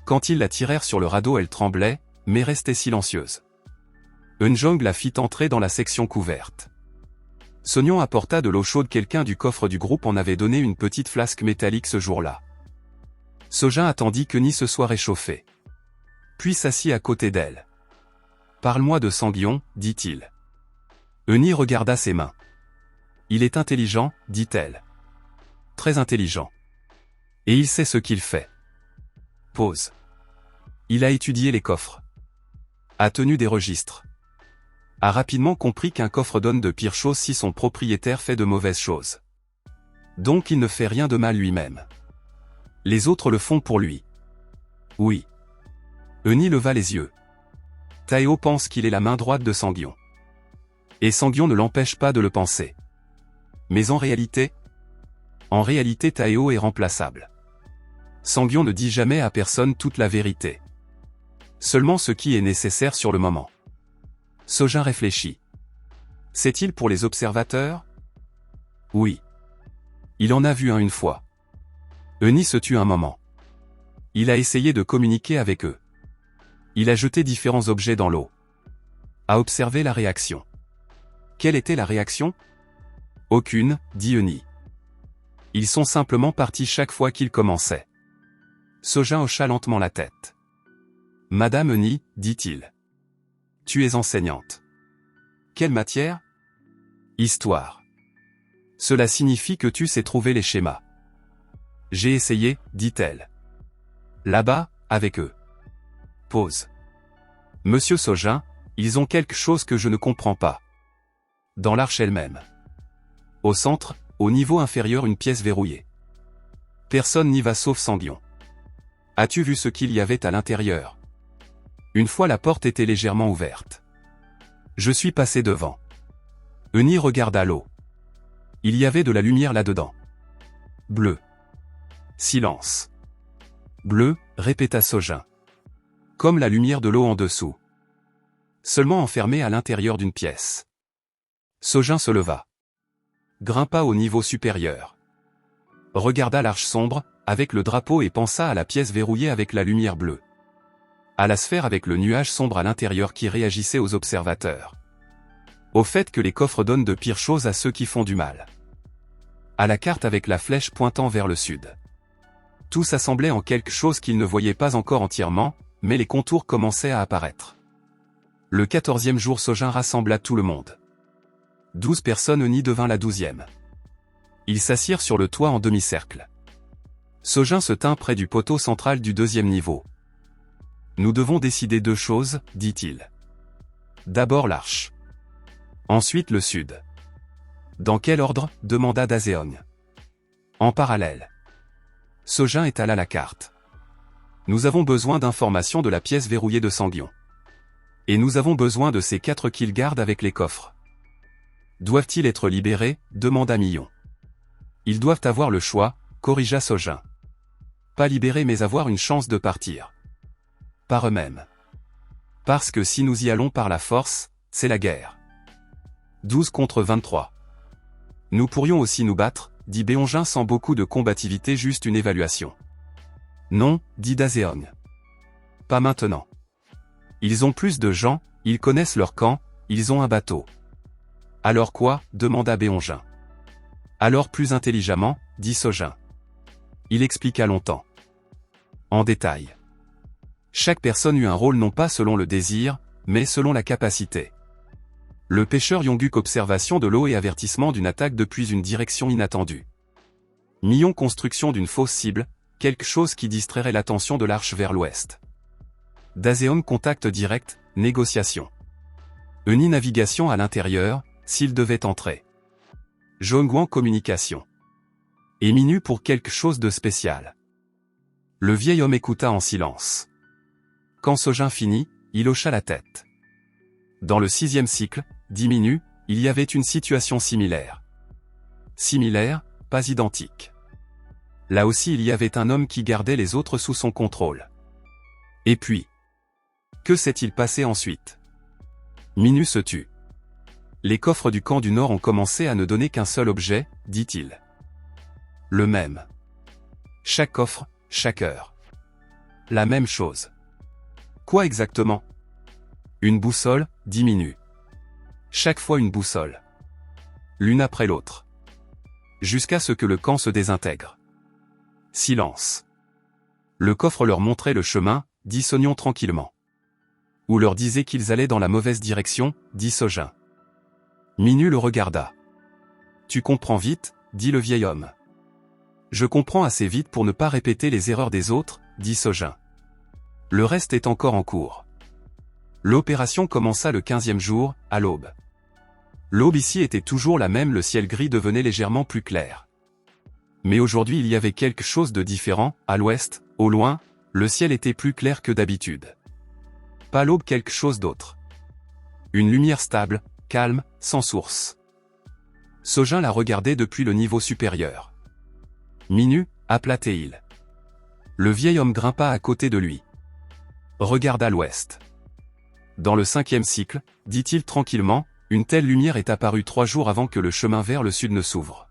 Quand ils la tirèrent sur le radeau elle tremblait, mais restait silencieuse. Eunjong la fit entrer dans la section couverte. Sonyon apporta de l'eau chaude, quelqu'un du coffre du groupe en avait donné une petite flasque métallique ce jour-là. Sojin attendit que Ni se soit réchauffé. Puis s'assit à côté d'elle. Parle-moi de Sanguion, dit-il. Euni regarda ses mains. Il est intelligent, dit-elle. Très intelligent. Et il sait ce qu'il fait. Pause. Il a étudié les coffres. A tenu des registres. A rapidement compris qu'un coffre donne de pires choses si son propriétaire fait de mauvaises choses. Donc il ne fait rien de mal lui-même. Les autres le font pour lui. Oui. Euni leva les yeux. Taeo pense qu'il est la main droite de Sanguion. Et Sanguion ne l'empêche pas de le penser. Mais en réalité Taeo est remplaçable. Sanguion ne dit jamais à personne toute la vérité. Seulement ce qui est nécessaire sur le moment. Sojin réfléchit. C'est-il pour les observateurs? Oui. Il en a vu un une fois. Euni se tut un moment. Il a essayé de communiquer avec eux. Il a jeté différents objets dans l'eau. A observé la réaction. Quelle était la réaction? Aucune, dit Euni. Ils sont simplement partis chaque fois qu'ils commençaient. Sojin hocha lentement la tête. Madame Euni, dit-il. Tu es enseignante. Quelle matière? Histoire. Cela signifie que tu sais trouver les schémas. J'ai essayé, dit-elle. Là-bas, avec eux. Pause. Monsieur Sojin, ils ont quelque chose que je ne comprends pas. Dans l'arche elle-même. Au centre, au niveau inférieur, une pièce verrouillée. Personne n'y va sauf Sanguion. As-tu vu ce qu'il y avait à l'intérieur? Une fois la porte était légèrement ouverte. Je suis passé devant. Euni regarda l'eau. Il y avait de la lumière là-dedans. Bleu. Silence. Bleu, répéta Sojin. Comme la lumière de l'eau en dessous. Seulement enfermé à l'intérieur d'une pièce. Sojin se leva. Grimpa au niveau supérieur. Regarda l'arche sombre, avec le drapeau et pensa à la pièce verrouillée avec la lumière bleue. À la sphère avec le nuage sombre à l'intérieur qui réagissait aux observateurs. Au fait que les coffres donnent de pires choses à ceux qui font du mal. À la carte avec la flèche pointant vers le sud. Tout s'assemblait en quelque chose qu'ils ne voyaient pas encore entièrement, mais les contours commençaient à apparaître. Le 14e jour Sojin rassembla tout le monde. 12 personnes Oni devint la 12e. Ils s'assirent sur le toit en demi-cercle. Sojin se tint près du poteau central du 2e niveau. Nous devons décider 2 choses, dit-il. D'abord l'arche. Ensuite le sud. Dans quel ordre, demanda Daseong. En parallèle. Sojin étala la carte. Nous avons besoin d'informations de la pièce verrouillée de Sanguion. Et nous avons besoin de ces 4 qu'ils gardent avec les coffres. Doivent-ils être libérés, demanda Millon. Ils doivent avoir le choix, corrigea Sojin. Pas libérés mais avoir une chance de partir. Par eux-mêmes. Parce que si nous y allons par la force, c'est la guerre. 12 contre 23. Nous pourrions aussi nous battre, dit Beonjin sans beaucoup de combativité, juste une évaluation. Non, dit Daseong. Pas maintenant. Ils ont plus de gens, ils connaissent leur camp, ils ont un bateau. Alors quoi, demanda Beonjin. Alors plus intelligemment, dit Sojin. Il expliqua longtemps. En détail. Chaque personne eut un rôle non pas selon le désir, mais selon la capacité. Le pêcheur Yongguk observation de l'eau et avertissement d'une attaque depuis une direction inattendue. Millon construction d'une fausse cible, quelque chose qui distrairait l'attention de l'arche vers l'ouest. Daseong contact direct, négociation. Eni navigation à l'intérieur, s'il devait entrer. Zhongguan communication. Et Minu pour quelque chose de spécial. Le vieil homme écouta en silence. Quand Sojin finit, il hocha la tête. Dans le 6e cycle, dit Minu, il y avait une situation similaire. Similaire, pas identique. Là aussi il y avait un homme qui gardait les autres sous son contrôle. Et puis, que s'est-il passé ensuite? Minu se tut. Les coffres du camp du Nord ont commencé à ne donner qu'un seul objet, dit-il. Le même. Chaque coffre, chaque heure. La même chose. Quoi exactement? Une boussole, dit Minu. Chaque fois une boussole. L'une après l'autre. Jusqu'à ce que le camp se désintègre. Silence. Le coffre leur montrait le chemin, dit Sognon tranquillement. Ou leur disait qu'ils allaient dans la mauvaise direction, dit Sojin. Minu le regarda. Tu comprends vite, dit le vieil homme. Je comprends assez vite pour ne pas répéter les erreurs des autres, dit Sojin. Le reste est encore en cours. L'opération commença le 15e jour, à l'aube. L'aube ici était toujours la même, le ciel gris devenait légèrement plus clair. Mais aujourd'hui il y avait quelque chose de différent, à l'ouest, au loin, le ciel était plus clair que d'habitude. Pas l'aube, quelque chose d'autre. Une lumière stable, calme, sans source. Sojin la regardait depuis le niveau supérieur. Minu, appela Théil. Le vieil homme grimpa à côté de lui. Regarda l'ouest. Dans le 5e cycle, dit-il tranquillement, une telle lumière est apparue 3 jours avant que le chemin vers le sud ne s'ouvre.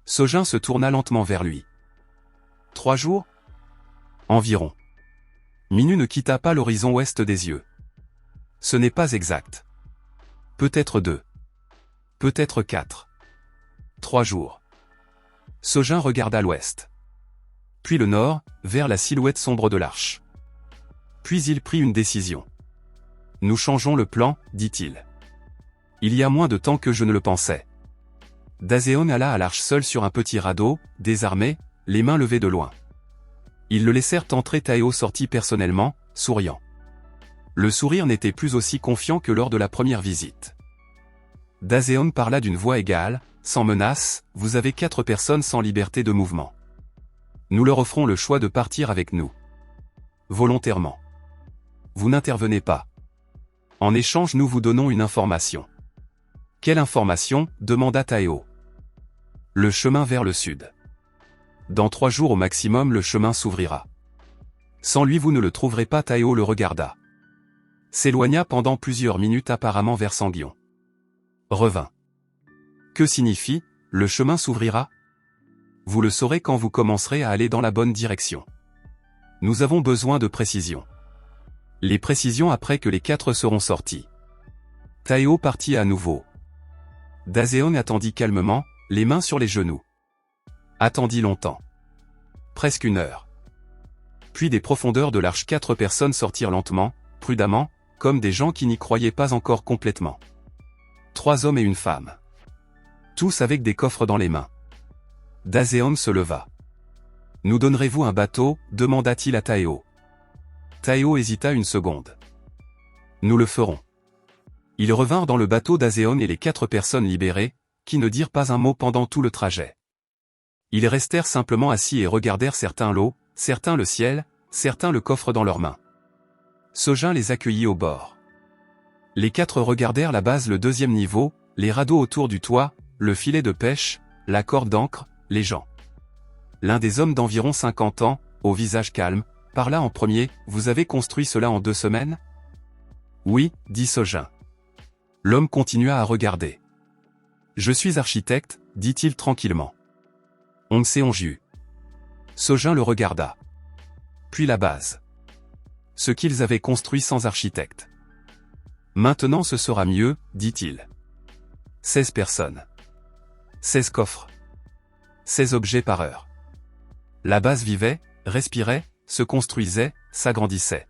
Sojin se tourna lentement vers lui. 3 jours? Environ. Minu ne quitta pas l'horizon ouest des yeux. Ce n'est pas exact. Peut-être 2. Peut-être 4. 3 jours. Sojin regarda l'ouest. Puis le nord, vers la silhouette sombre de l'arche. Puis il prit une décision. Nous changeons le plan, dit-il. Il y a moins de temps que je ne le pensais. Daseong alla à l'arche seul sur un petit radeau, désarmé, les mains levées de loin. Ils le laissèrent entrer. Taeo sortit personnellement, souriant. Le sourire n'était plus aussi confiant que lors de la première visite. Daseong parla d'une voix égale, sans menace, vous avez 4 personnes sans liberté de mouvement. Nous leur offrons le choix de partir avec nous. Volontairement. Vous n'intervenez pas. En échange nous vous donnons une information. Quelle information, demanda Taeo. Le chemin vers le sud. Dans 3 jours au maximum le chemin s'ouvrira. Sans lui vous ne le trouverez pas. Taeo le regarda. S'éloigna pendant plusieurs minutes apparemment vers Sanguion. Revint. Que signifie, le chemin s'ouvrira? Vous le saurez quand vous commencerez à aller dans la bonne direction. Nous avons besoin de précisions. Les précisions après que les 4 seront sortis. Taeo partit à nouveau. Daseon attendit calmement, les mains sur les genoux. Attendit longtemps. Presque 1 heure. Puis des profondeurs de l'arche 4 personnes sortirent lentement, prudemment, comme des gens qui n'y croyaient pas encore complètement. 3 hommes et une femme. Tous avec des coffres dans les mains. Daseon se leva. « Nous donnerez-vous un bateau ?» demanda-t-il à Taeo. Taeo hésita une seconde. « Nous le ferons. » Ils revinrent dans le bateau d'Aseon et les 4 personnes libérées, qui ne dirent pas un mot pendant tout le trajet. Ils restèrent simplement assis et regardèrent certains l'eau, certains le ciel, certains le coffre dans leurs mains. Sojin les accueillit au bord. Les 4 regardèrent la base, le 2e niveau, les radeaux autour du toit, le filet de pêche, la corde d'ancre, les gens. L'un des hommes d'environ 50 ans, au visage calme, parla en premier. « Vous avez construit cela en 2 semaines ?» « Oui, » dit Sojin. L'homme continua à regarder. « Je suis architecte, » dit-il tranquillement. « On Seonju. » Sojin le regarda. Puis la base. Ce qu'ils avaient construit sans architecte. « Maintenant ce sera mieux, » dit-il. 16 personnes. 16 coffres. 16 objets par heure. La base vivait, respirait, se construisait, s'agrandissait.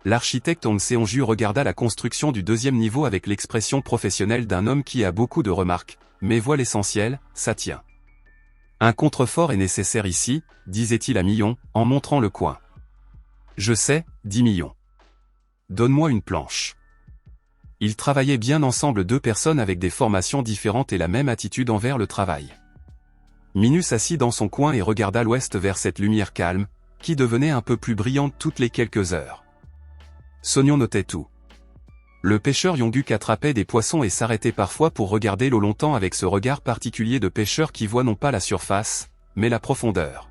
L'architecte Hong Seonju regarda la construction du 2e niveau avec l'expression professionnelle d'un homme qui a beaucoup de remarques, mais voit l'essentiel, ça tient. Un contrefort est nécessaire ici, disait-il à Millon, en montrant le coin. Je sais, dit Millon. Donne-moi une planche. Ils travaillaient bien ensemble, 2 personnes avec des formations différentes et la même attitude envers le travail. Minus s'assit dans son coin et regarda l'ouest vers cette lumière calme, qui devenait un peu plus brillante toutes les quelques heures. Sonyon notait tout. Le pêcheur Yongguk attrapait des poissons et s'arrêtait parfois pour regarder l'eau longtemps avec ce regard particulier de pêcheur qui voit non pas la surface, mais la profondeur.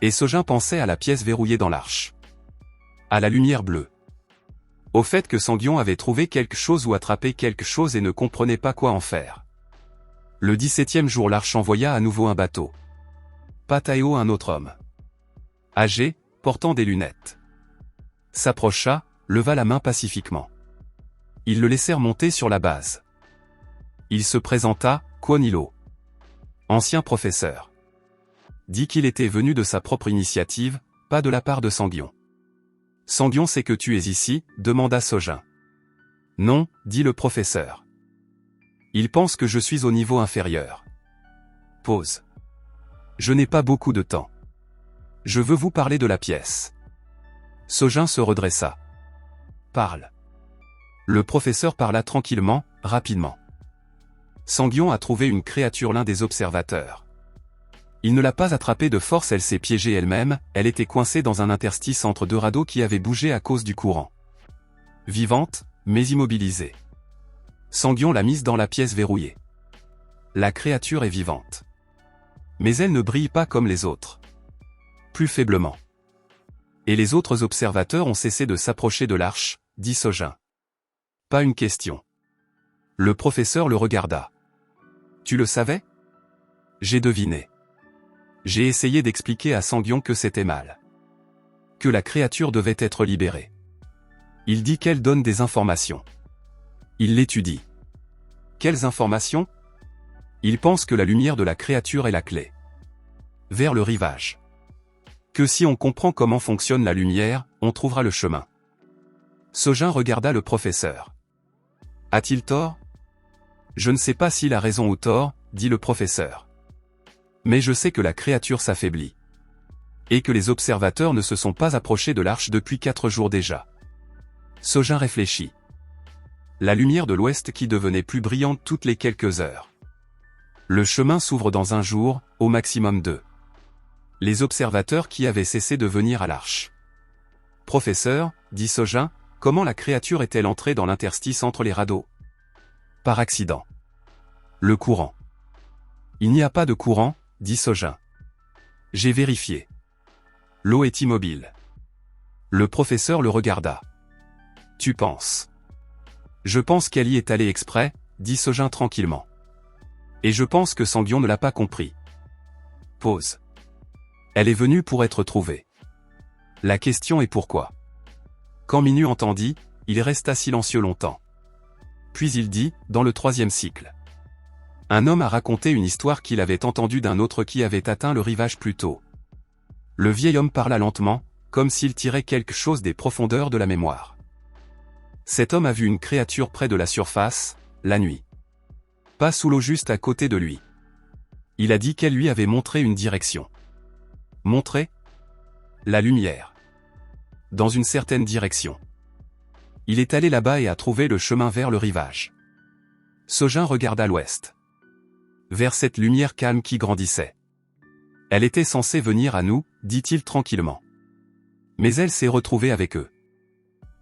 Et Sojin pensait à la pièce verrouillée dans l'arche. À la lumière bleue. Au fait que Sangyon avait trouvé quelque chose ou attrapé quelque chose et ne comprenait pas quoi en faire. Le 17e jour, l'arche envoya à nouveau un bateau. Pas Taeo, un autre homme. Âgé, portant des lunettes. S'approcha, leva la main pacifiquement. Ils le laissèrent monter sur la base. Il se présenta, Kwon Il-ho. Ancien professeur. Dit qu'il était venu de sa propre initiative, pas de la part de Sangyon. Sangyon sait que tu es ici, demanda Sojin. Non, dit le professeur. Il pense que je suis au niveau inférieur. Pause. Je n'ai pas beaucoup de temps. Je veux vous parler de la pièce. Sojin se redressa. Parle. Le professeur parla tranquillement, rapidement. Sangyon a trouvé une créature, l'un des observateurs. Il ne l'a pas attrapée de force, elle s'est piégée elle-même, elle était coincée dans un interstice entre 2 radeaux qui avaient bougé à cause du courant. Vivante, mais immobilisée. Sangyon l'a mise dans la pièce verrouillée. La créature est vivante. Mais elle ne brille pas comme les autres. Plus faiblement. Et les autres observateurs ont cessé de s'approcher de l'arche, dit Sojin. Pas une question. Le professeur le regarda. Tu le savais? J'ai deviné. J'ai essayé d'expliquer à Sangyon que c'était mal. Que la créature devait être libérée. Il dit qu'elle donne des informations. Il l'étudie. Quelles informations? Il pense que la lumière de la créature est la clé. Vers le rivage. Que si on comprend comment fonctionne la lumière, on trouvera le chemin. Sojin regarda le professeur. A-t-il tort? Je ne sais pas s'il a raison ou tort, dit le professeur. Mais je sais que la créature s'affaiblit. Et que les observateurs ne se sont pas approchés de l'arche depuis 4 jours déjà. Sojin réfléchit. La lumière de l'ouest qui devenait plus brillante toutes les quelques heures. Le chemin s'ouvre dans un jour, au maximum 2. Les observateurs qui avaient cessé de venir à l'arche. Professeur, dit Sojin, comment la créature est-elle entrée dans l'interstice entre les radeaux? Par accident. Le courant. Il n'y a pas de courant, dit Sojin. J'ai vérifié. L'eau est immobile. Le professeur le regarda. Tu penses? Je pense qu'elle y est allée exprès, dit Sojin tranquillement. Et je pense que Sangyon ne l'a pas compris. Pause. Elle est venue pour être trouvée. La question est pourquoi. Quand Minu entendit, il resta silencieux longtemps. Puis il dit, dans le 3e cycle. Un homme a raconté une histoire qu'il avait entendue d'un autre qui avait atteint le rivage plus tôt. Le vieil homme parla lentement, comme s'il tirait quelque chose des profondeurs de la mémoire. Cet homme a vu une créature près de la surface, la nuit. Pas sous l'eau, juste à côté de lui. Il a dit qu'elle lui avait montré une direction. Montré ? La lumière. Dans une certaine direction. Il est allé là-bas et a trouvé le chemin vers le rivage. Sojin regarda l'ouest. Vers cette lumière calme qui grandissait. Elle était censée venir à nous, dit-il tranquillement. Mais elle s'est retrouvée avec eux.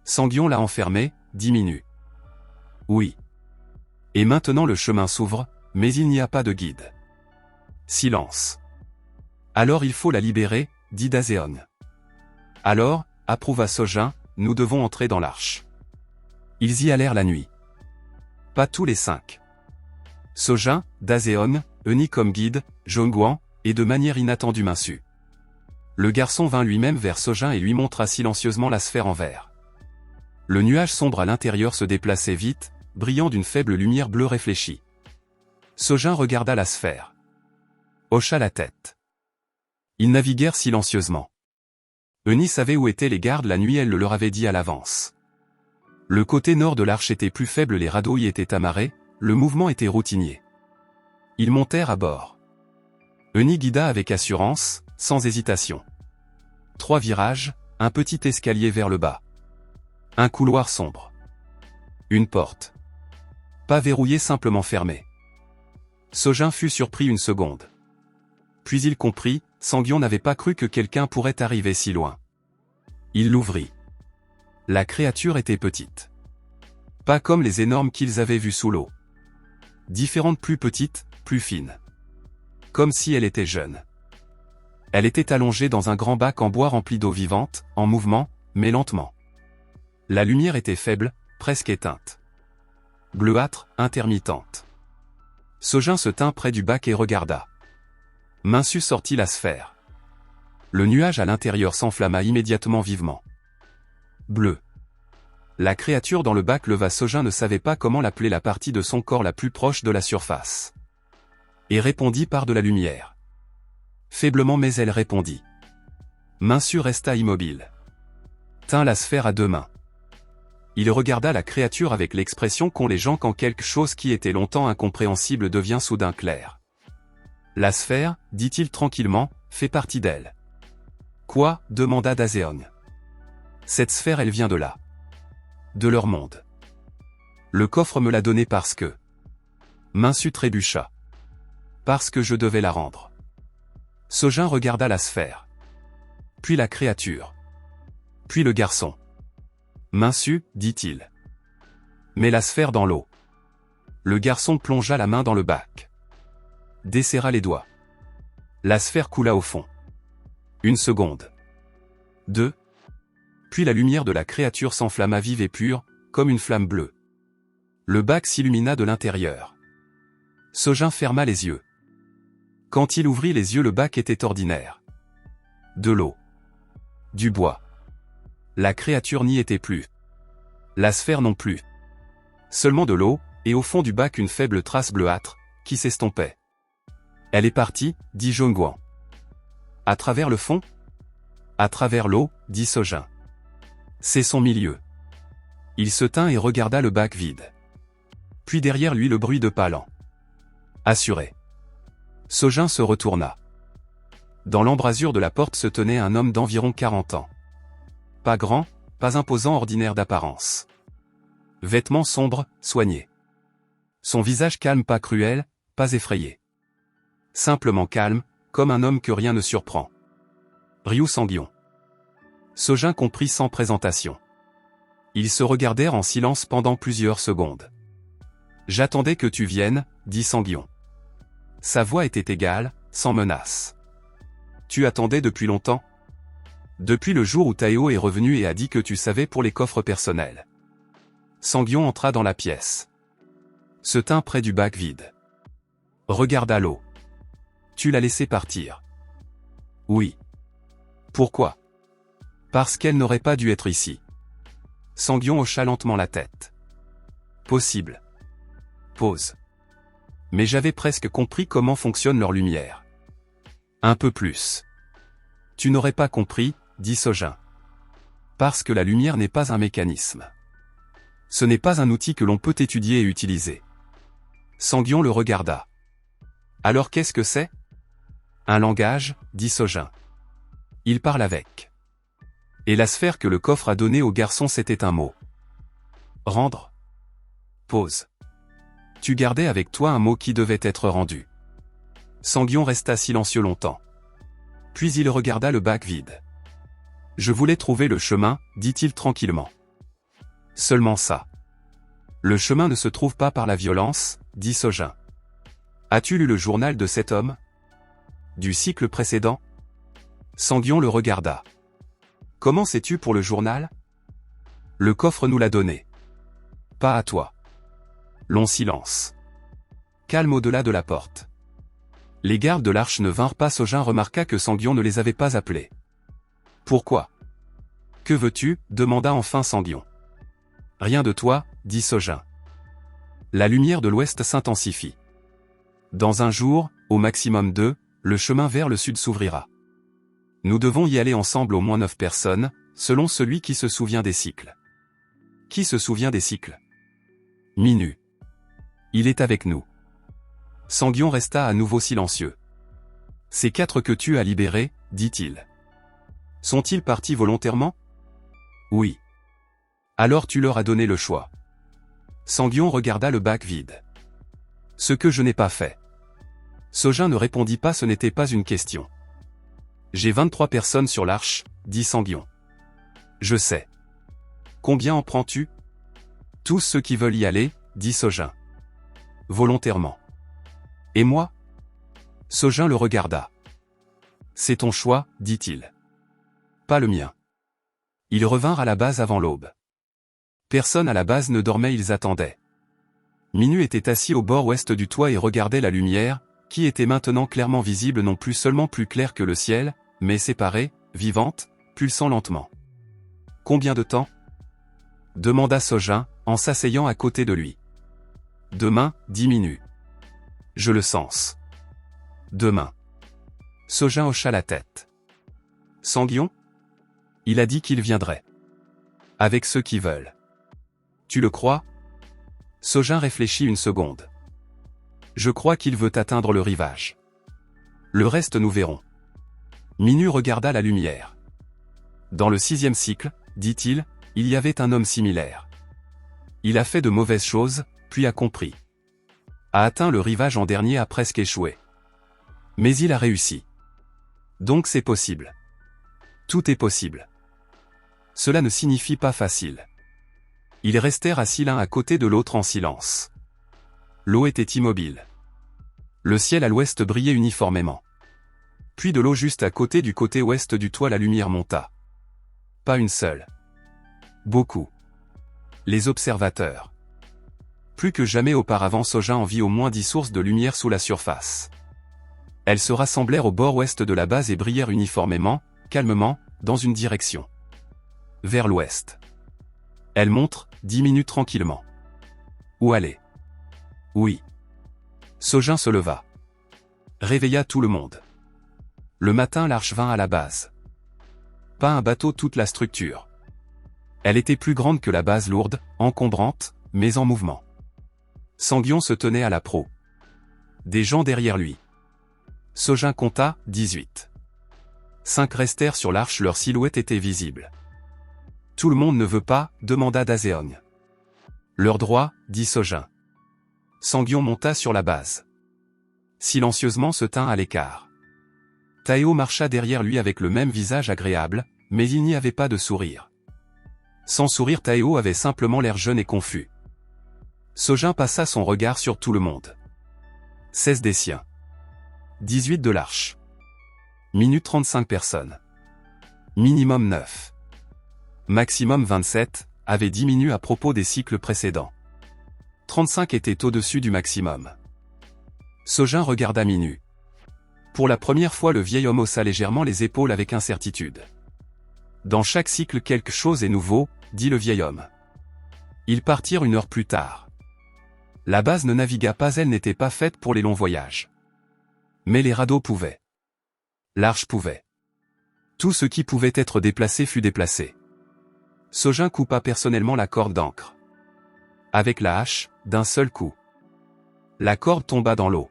Sangyon l'a enfermée, diminue. Oui. Et maintenant le chemin s'ouvre, mais il n'y a pas de guide. Silence. Alors il faut la libérer, dit Daseon. Alors, approuva Sojin, nous devons entrer dans l'arche. Ils y allèrent la nuit. Pas tous les 5. Sojin, Daseon, Euni comme guide, Zhongguan, et de manière inattendue Minsu. Le garçon vint lui-même vers Sojin et lui montra silencieusement la sphère en verre. Le nuage sombre à l'intérieur se déplaçait vite, brillant d'une faible lumière bleue réfléchie. Sojin regarda la sphère. Hocha la tête. Ils naviguèrent silencieusement. Euni savait où étaient les gardes la nuit, elle le leur avait dit à l'avance. Le côté nord de l'arche était plus faible, les radeaux y étaient amarrés, le mouvement était routinier. Ils montèrent à bord. Euni guida avec assurance, sans hésitation. 3 virages, un petit escalier vers le bas. Un couloir sombre. Une porte. Pas verrouillée, simplement fermée. Sojin fut surpris une seconde. Puis il comprit, Sangyon n'avait pas cru que quelqu'un pourrait arriver si loin. Il l'ouvrit. La créature était petite. Pas comme les énormes qu'ils avaient vues sous l'eau. Différente, plus petite, plus fine. Comme si elle était jeune. Elle était allongée dans un grand bac en bois rempli d'eau vivante, en mouvement, mais lentement. La lumière était faible, presque éteinte. Bleuâtre, intermittente. Sojin se tint près du bac et regarda. Minsu sortit la sphère. Le nuage à l'intérieur s'enflamma immédiatement vivement. Bleu. La créature dans le bac leva. Sojin ne savait pas comment l'appeler, la partie de son corps la plus proche de la surface. Et répondit par de la lumière. Faiblement, mais elle répondit. Minsu resta immobile. Tint la sphère à 2 mains. Il regarda la créature avec l'expression qu'ont les gens quand quelque chose qui était longtemps incompréhensible devient soudain clair. La sphère, dit-il tranquillement, fait partie d'elle. Quoi, demanda Daseon. Cette sphère, elle vient de là. De leur monde. Le coffre me l'a donné parce que... Minsu trébucha. Parce que je devais la rendre. Sojin regarda la sphère. Puis la créature. Puis le garçon. Minsu, dit-il. Mets la sphère dans l'eau. Le garçon plongea la main dans le bac. Desserra les doigts. La sphère coula au fond. 1 seconde. 2. Puis la lumière de la créature s'enflamma vive et pure, comme une flamme bleue. Le bac s'illumina de l'intérieur. Sojin ferma les yeux. Quand il ouvrit les yeux, le bac était ordinaire. De l'eau. Du bois. La créature n'y était plus. La sphère non plus. Seulement de l'eau, et au fond du bac une faible trace bleuâtre, qui s'estompait. Elle est partie, dit Zhongguan. À travers le fond ? À travers l'eau, dit Sojin. C'est son milieu. Il se tint et regarda le bac vide. Puis derrière lui le bruit de pas lents. Assuré. Sojin se retourna. Dans l'embrasure de la porte se tenait un homme d'environ 40 ans. Pas grand, pas imposant, ordinaire d'apparence. Vêtements sombres, soignés. Son visage calme, pas cruel, pas effrayé. Simplement calme, comme un homme que rien ne surprend. Ryu Sangyon. Sojin comprit sans présentation. Ils se regardèrent en silence pendant plusieurs secondes. J'attendais que tu viennes, dit Sangyon. Sa voix était égale, sans menace. Tu attendais depuis longtemps ? Depuis le jour où Taeo est revenu et a dit que tu savais pour les coffres personnels. Sangyon entra dans la pièce. Se tint près du bac vide. Regarda l'eau. Tu l'as laissée partir. Oui. Pourquoi ? Parce qu'elle n'aurait pas dû être ici. Sangyon hocha lentement la tête. Possible. Pause. Mais j'avais presque compris comment fonctionne leur lumière. Un peu plus. Tu n'aurais pas compris, dit Sojin. Parce que la lumière n'est pas un mécanisme. Ce n'est pas un outil que l'on peut étudier et utiliser. Sangyon le regarda. Alors qu'est-ce que c'est? Un langage, dit Sojin. Il parle avec. Et la sphère que le coffre a donnée au garçon, c'était un mot. Rendre. Pause. Tu gardais avec toi un mot qui devait être rendu. Sangyon resta silencieux longtemps. Puis il regarda le bac vide. Je voulais trouver le chemin, dit-il tranquillement. Seulement ça. Le chemin ne se trouve pas par la violence, dit Sojin. As-tu lu le journal de cet homme? Du cycle précédent? Sangyon le regarda. Comment sais-tu pour le journal? Le coffre nous l'a donné. Pas à toi. Long silence. Calme au-delà de la porte. Les gardes de l'arche ne vinrent pas. Sojin remarqua que Sangyon ne les avait pas appelés. Pourquoi? Que veux-tu? Demanda enfin Sangyon. Rien de toi, dit Sojin. La lumière de l'ouest s'intensifie. Dans un jour, au maximum 2, le chemin vers le sud s'ouvrira. Nous devons y aller ensemble, au moins 9 personnes, selon celui qui se souvient des cycles. Qui se souvient des cycles? Minu. Il est avec nous. Sangyon resta à nouveau silencieux. Ces 4 que tu as libérés, dit-il. Sont-ils partis volontairement? Oui. Alors tu leur as donné le choix. Sangyon regarda le bac vide. Ce que je n'ai pas fait. Sojin ne répondit pas, ce n'était pas une question. J'ai 23 personnes sur l'arche, dit Sangyon. Je sais. Combien en prends-tu? Tous ceux qui veulent y aller, dit Sojin. Volontairement. Et moi? Sojin le regarda. C'est ton choix, dit-il. Pas le mien. Ils revinrent à la base avant l'aube. Personne à la base ne dormait, ils attendaient. Minu était assis au bord ouest du toit et regardait la lumière, qui était maintenant clairement visible, non plus seulement plus claire que le ciel, mais séparée, vivante, pulsant lentement. Combien de temps? Demanda Sojin, en s'asseyant à côté de lui. Demain, dit Minu. Je le sens. Demain. Sojin hocha la tête. Sangyon? Il a dit qu'il viendrait. Avec ceux qui veulent. Tu le crois? Sojin réfléchit une seconde. Je crois qu'il veut atteindre le rivage. Le reste nous verrons. Minu regarda la lumière. Dans le 6e cycle, dit-il, il y avait un homme similaire. Il a fait de mauvaises choses, puis a compris. A atteint le rivage en dernier, a presque échoué. Mais il a réussi. Donc c'est possible. Tout est possible. Cela ne signifie pas facile. Ils restèrent assis l'un à côté de l'autre en silence. L'eau était immobile. Le ciel à l'ouest brillait uniformément. Puis de l'eau juste à côté, du côté ouest du toit, la lumière monta. Pas une seule. Beaucoup. Les observateurs. Plus que jamais auparavant, Sojin en vit au moins 10 sources de lumière sous la surface. Elles se rassemblèrent au bord ouest de la base et brillèrent uniformément, calmement, dans une direction. Vers l'ouest. Elles montrent, diminuent tranquillement. Où aller? Oui. Sojin se leva. Réveilla tout le monde. Le matin, l'arche vint à la base. Pas un bateau, toute la structure. Elle était plus grande que la base, lourde, encombrante, mais en mouvement. Sangyon se tenait à la proue. Des gens derrière lui. Sojin compta, 18. 5 restèrent sur l'arche, leur silhouette était visible. Tout le monde ne veut pas, demanda Daseong. Leur droit, dit Sojin. Sangyon monta sur la base. Silencieusement se tint à l'écart. Taeo marcha derrière lui avec le même visage agréable, mais il n'y avait pas de sourire. Sans sourire, Taeo avait simplement l'air jeune et confus. Sojin passa son regard sur tout le monde. 16 des siens. 18 de l'arche. Minute 35 personnes. Minimum 9. Maximum 27, avait diminué à propos des cycles précédents. 35 étaient au-dessus du maximum. Sojin regarda Minu. Pour la première fois, le vieil homme haussa légèrement les épaules avec incertitude. Dans chaque cycle, quelque chose est nouveau, dit le vieil homme. Ils partirent 1 heure plus tard. La base ne navigua pas, elle n'était pas faite pour les longs voyages. Mais les radeaux pouvaient. L'arche pouvait. Tout ce qui pouvait être déplacé fut déplacé. Sojin coupa personnellement la corde d'ancre. Avec la hache, d'un seul coup. La corde tomba dans l'eau.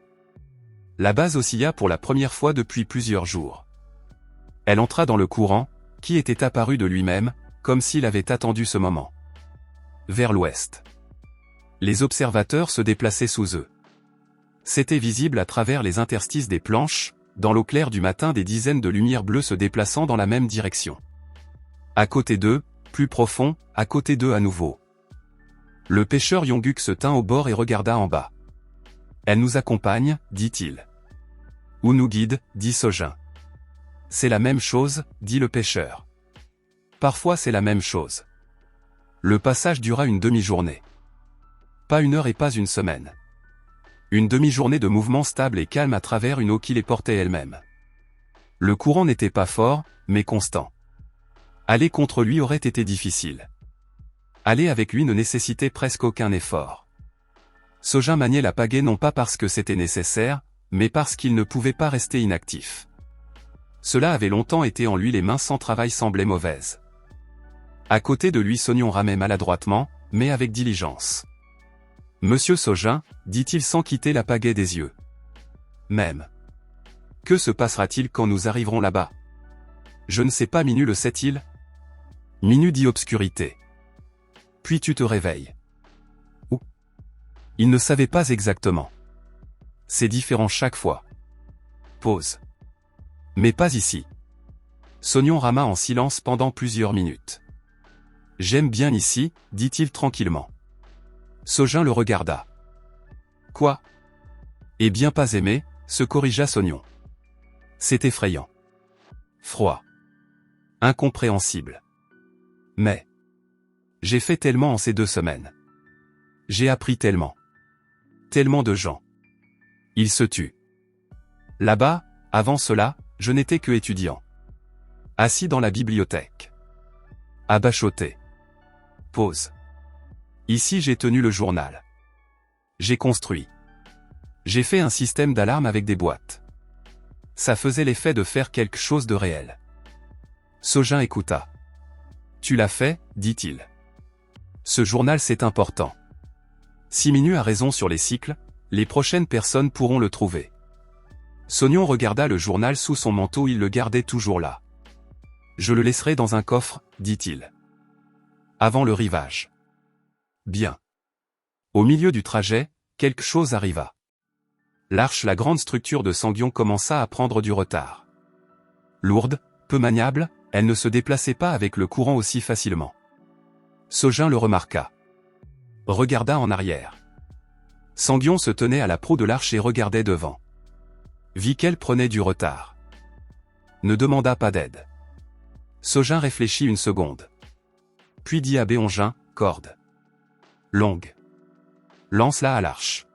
La base oscilla pour la première fois depuis plusieurs jours. Elle entra dans le courant, qui était apparu de lui-même, comme s'il avait attendu ce moment. Vers l'ouest. Les observateurs se déplaçaient sous eux. C'était visible à travers les interstices des planches, dans l'eau claire du matin, des dizaines de lumières bleues se déplaçant dans la même direction. À côté d'eux, plus profond, à côté d'eux à nouveau. Le pêcheur Yongguk se tint au bord et regarda en bas. « Elle nous accompagne, dit-il. »« Ou nous guide, dit Sojin. »« C'est la même chose, dit le pêcheur. »« Parfois c'est la même chose. » Le passage dura une demi-journée. Pas une heure et pas une semaine. Une demi-journée de mouvement stable et calme à travers une eau qui les portait elle-même. Le courant n'était pas fort, mais constant. Aller contre lui aurait été difficile. Aller avec lui ne nécessitait presque aucun effort. Sojin maniait la pagaie non pas parce que c'était nécessaire, mais parce qu'il ne pouvait pas rester inactif. Cela avait longtemps été en lui, les mains sans travail semblaient mauvaises. À côté de lui, Sognon ramait maladroitement, mais avec diligence. « Monsieur Sojin, dit-il sans quitter la pagaie des yeux. Même. Que se passera-t-il quand nous arriverons là-bas? Je ne sais pas, Minu le sait-il? Minu dit obscurité. Puis tu te réveilles. Où? Il ne savait pas exactement. C'est différent chaque fois. Pause. Mais pas ici. Sognon rama en silence pendant plusieurs minutes. J'aime bien ici, dit-il tranquillement. Sojin le regarda. Quoi? Eh bien pas aimé, se corrigea Sognon. C'est effrayant. Froid. Incompréhensible. Mais. J'ai fait tellement en ces 2 semaines. J'ai appris tellement. Tellement de gens. Il se tut. Là-bas, avant cela, je n'étais que étudiant. Assis dans la bibliothèque. Abachoté. Pause. Ici j'ai tenu le journal. J'ai construit. J'ai fait un système d'alarme avec des boîtes. Ça faisait l'effet de faire quelque chose de réel. Sojin écouta. Tu l'as fait, dit-il. Ce journal c'est important. Si Minu a raison sur les cycles, les prochaines personnes pourront le trouver. Sognon regarda le journal sous son manteau, il le gardait toujours là. Je le laisserai dans un coffre, dit-il. Avant le rivage. Bien. Au milieu du trajet, quelque chose arriva. L'arche, la grande structure de Sangyon, commença à prendre du retard. Lourde, peu maniable, elle ne se déplaçait pas avec le courant aussi facilement. Sojin le remarqua. Regarda en arrière. Sangyon se tenait à la proue de l'arche et regardait devant. Vit qu'elle prenait du retard. Ne demanda pas d'aide. Sojin réfléchit une seconde. Puis dit à Béongin, corde. Longue. Lance-la à l'arche.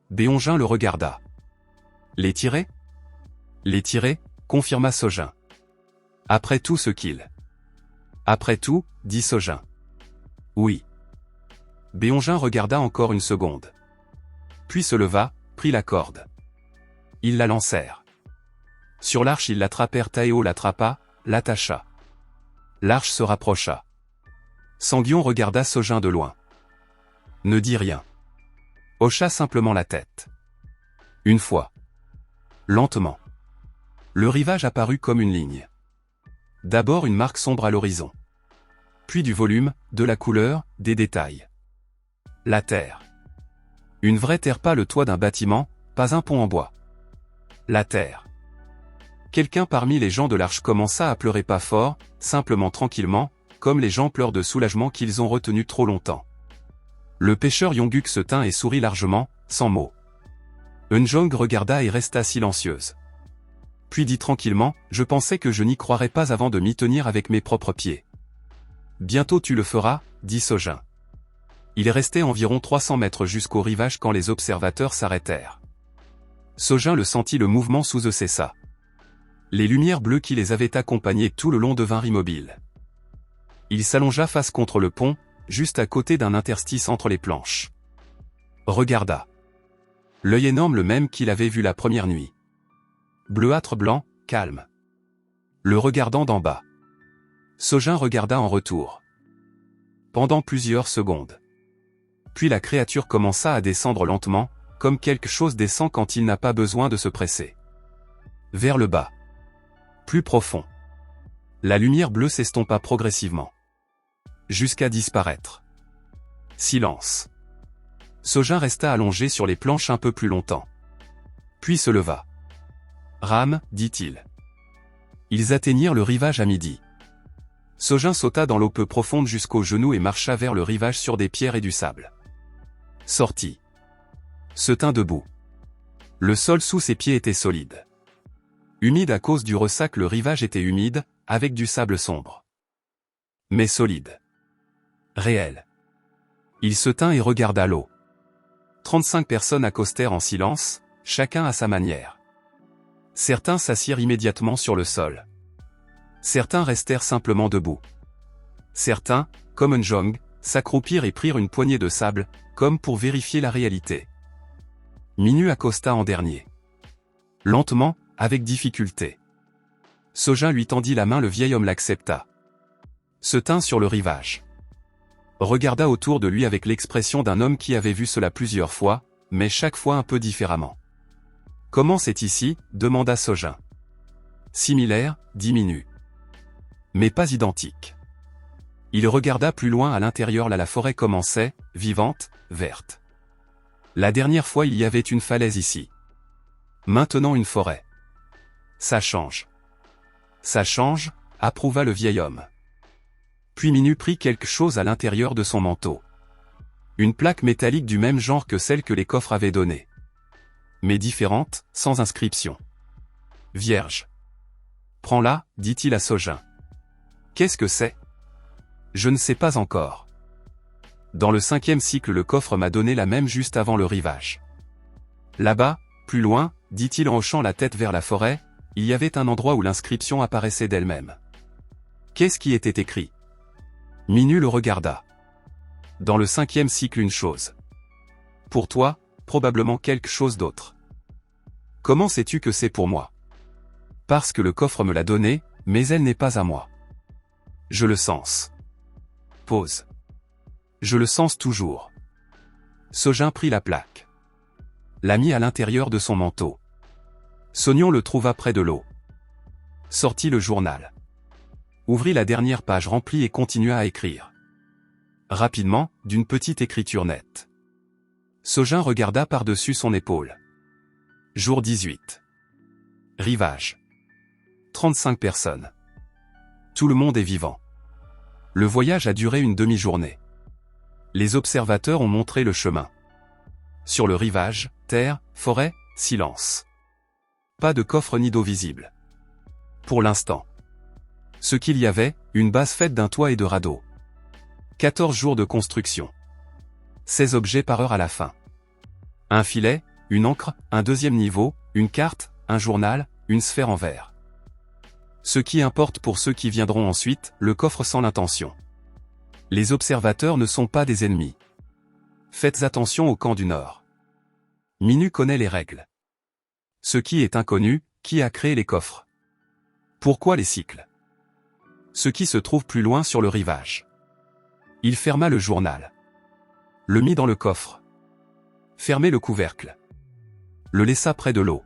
Béongin le regarda. Les tirer? Les tirer, confirma Sojin. Après tout ce qu'il. Après tout, dit Sojin. Oui. Béongin regarda encore une seconde. Puis se leva, prit la corde. Ils la lancèrent. Sur l'arche ils l'attrapèrent, Taeo l'attrapa, l'attacha. L'arche se rapprocha. Sangyon regarda Sojin de loin. Ne dit rien. Hocha simplement la tête. Une fois. Lentement. Le rivage apparut comme une ligne. D'abord une marque sombre à l'horizon. Puis du volume, de la couleur, des détails. La terre. Une vraie terre, pas le toit d'un bâtiment, pas un pont en bois. La terre. Quelqu'un parmi les gens de l'arche commença à pleurer, pas fort, simplement tranquillement, comme les gens pleurent de soulagement qu'ils ont retenu trop longtemps. Le pêcheur Yongguk se tint et sourit largement, sans mots. Eunjong regarda et resta silencieuse. Puis dit tranquillement, je pensais que je n'y croirais pas avant de m'y tenir avec mes propres pieds. Bientôt tu le feras, dit Sojin. Il restait environ 300 mètres jusqu'au rivage quand les observateurs s'arrêtèrent. Sojin le sentit, le mouvement sous eux cessa. Les lumières bleues qui les avaient accompagnés tout le long devinrent immobiles. Il s'allongea face contre le pont, juste à côté d'un interstice entre les planches. Regarda. L'œil énorme, le même qu'il avait vu la première nuit. Bleuâtre blanc, calme. Le regardant d'en bas. Sojin regarda en retour. Pendant plusieurs secondes. Puis la créature commença à descendre lentement, comme quelque chose descend quand il n'a pas besoin de se presser. Vers le bas. Plus profond. La lumière bleue s'estompa progressivement. Jusqu'à disparaître. Silence. Sojin resta allongé sur les planches un peu plus longtemps. Puis se leva. Ram, dit-il. Ils atteignirent le rivage à midi. Sojin sauta dans l'eau peu profonde jusqu'aux genoux et marcha vers le rivage sur des pierres et du sable. Sortit. Se tint debout. Le sol sous ses pieds était solide. Humide à cause du ressac, le rivage était humide, avec du sable sombre. Mais solide. Réel. Il se tint et regarda l'eau. 35 personnes accostèrent en silence, chacun à sa manière. Certains s'assirent immédiatement sur le sol. Certains restèrent simplement debout. Certains, comme Njong, s'accroupirent et prirent une poignée de sable, comme pour vérifier la réalité. Minu accosta en dernier. Lentement, avec difficulté. Sojin lui tendit la main, le vieil homme l'accepta. Se tint sur le rivage. Regarda autour de lui avec l'expression d'un homme qui avait vu cela plusieurs fois, mais chaque fois un peu différemment. « Comment c'est ici ?» demanda Sojin. « Similaire, » dit Minu. « Mais pas identique. » Il regarda plus loin à l'intérieur. Là, la forêt commençait, vivante, verte. La dernière fois il y avait une falaise ici. Maintenant une forêt. Ça change. Ça change, approuva le vieil homme. Puis Minu prit quelque chose à l'intérieur de son manteau. Une plaque métallique du même genre que celle que les coffres avaient donnée. Mais différente, sans inscription. Vierge. Prends-la, dit-il à Sojin. Qu'est-ce que c'est ? Je ne sais pas encore. Dans le 5e cycle, le coffre m'a donné la même juste avant le rivage. Là-bas, plus loin, dit-il en hochant la tête vers la forêt, il y avait un endroit où l'inscription apparaissait d'elle-même. Qu'est-ce qui était écrit ? Minu le regarda. Dans le 5e cycle, une chose. Pour toi, probablement quelque chose d'autre. Comment sais-tu que c'est pour moi ? Parce que le coffre me l'a donné, mais elle n'est pas à moi. Je le sens. Pause. Je le sens toujours. Sojin prit la plaque. La mit à l'intérieur de son manteau. Sognon le trouva près de l'eau. Sortit le journal. Ouvrit la dernière page remplie et continua à écrire. Rapidement, d'une petite écriture nette. Sojin regarda par-dessus son épaule. Jour 18. Rivage. 35 personnes. Tout le monde est vivant. Le voyage a duré une demi-journée. Les observateurs ont montré le chemin. Sur le rivage, terre, forêt, silence. Pas de coffre ni d'eau visible. Pour l'instant. Ce qu'il y avait, une base faite d'un toit et de radeaux. 14 jours de construction. 16 objets par heure à la fin. Un filet, une ancre, un deuxième niveau, une carte, un journal, une sphère en verre. Ce qui importe pour ceux qui viendront ensuite, le coffre sans l'intention. Les observateurs ne sont pas des ennemis. Faites attention au camp du Nord. Minu connaît les règles. Ce qui est inconnu, qui a créé les coffres. Pourquoi les cycles ? Ce qui se trouve plus loin sur le rivage. Il ferma le journal. Le mit dans le coffre. Fermait le couvercle. Le laissa près de l'eau.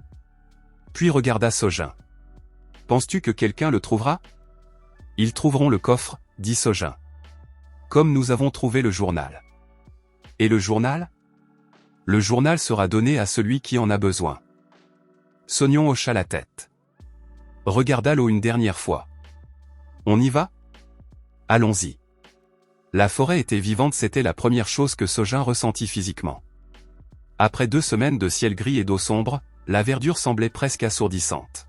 Puis regarda Sojin. Penses-tu que quelqu'un le trouvera ? Ils trouveront le coffre, dit Sojin. Comme nous avons trouvé le journal. Et le journal ? Le journal sera donné à celui qui en a besoin. Sognon hocha la tête. Regarda l'eau une dernière fois. On y va ? Allons-y. La forêt était vivante, c'était la première chose que Sojin ressentit physiquement. Après 2 semaines de ciel gris et d'eau sombre, la verdure semblait presque assourdissante.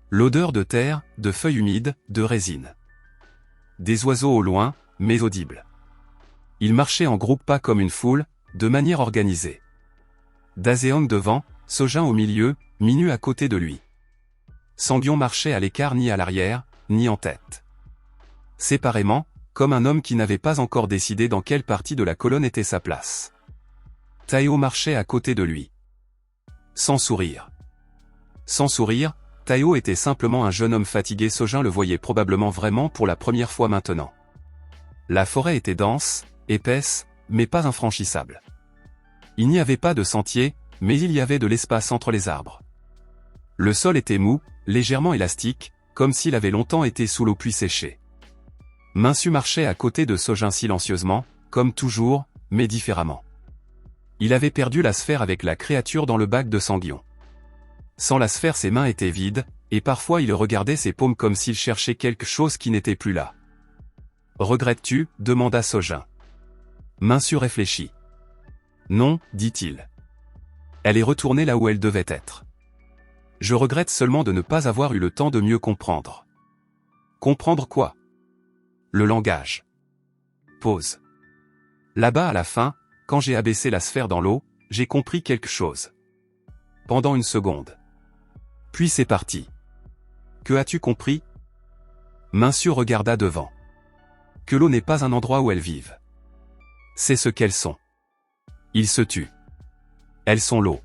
L'odeur de terre, de feuilles humides, de résine. Des oiseaux au loin, mais audibles. Ils marchaient en groupe, pas comme une foule, de manière organisée. Daseong devant, Sojin au milieu, Minu à côté de lui. Sangyon marchait à l'écart, ni à l'arrière, ni en tête. Séparément, comme un homme qui n'avait pas encore décidé dans quelle partie de la colonne était sa place. Tao marchait à côté de lui. Sans sourire. Sans sourire, Tao était simplement un jeune homme fatigué. Sojin le voyait probablement vraiment pour la première fois maintenant. La forêt était dense, épaisse, mais pas infranchissable. Il n'y avait pas de sentier, mais il y avait de l'espace entre les arbres. Le sol était mou, légèrement élastique, comme s'il avait longtemps été sous l'eau puis séché. Minsu marchait à côté de Sojin silencieusement, comme toujours, mais différemment. Il avait perdu la sphère avec la créature dans le bac de Sanguion. Sans la sphère, ses mains étaient vides, et parfois il regardait ses paumes comme s'il cherchait quelque chose qui n'était plus là. « Regrettes-tu » demanda Sojin. Minsu réfléchit. « Non » dit-il. Elle est retournée là où elle devait être. Je regrette seulement de ne pas avoir eu le temps de mieux comprendre. Comprendre quoi? Le langage. Pause. Là-bas à la fin, quand j'ai abaissé la sphère dans l'eau, j'ai compris quelque chose. Pendant une seconde. Puis c'est parti. Que as-tu compris? Minsu regarda devant. Que l'eau n'est pas un endroit où elles vivent. C'est ce qu'elles sont. Ils se tuent. Elles sont l'eau.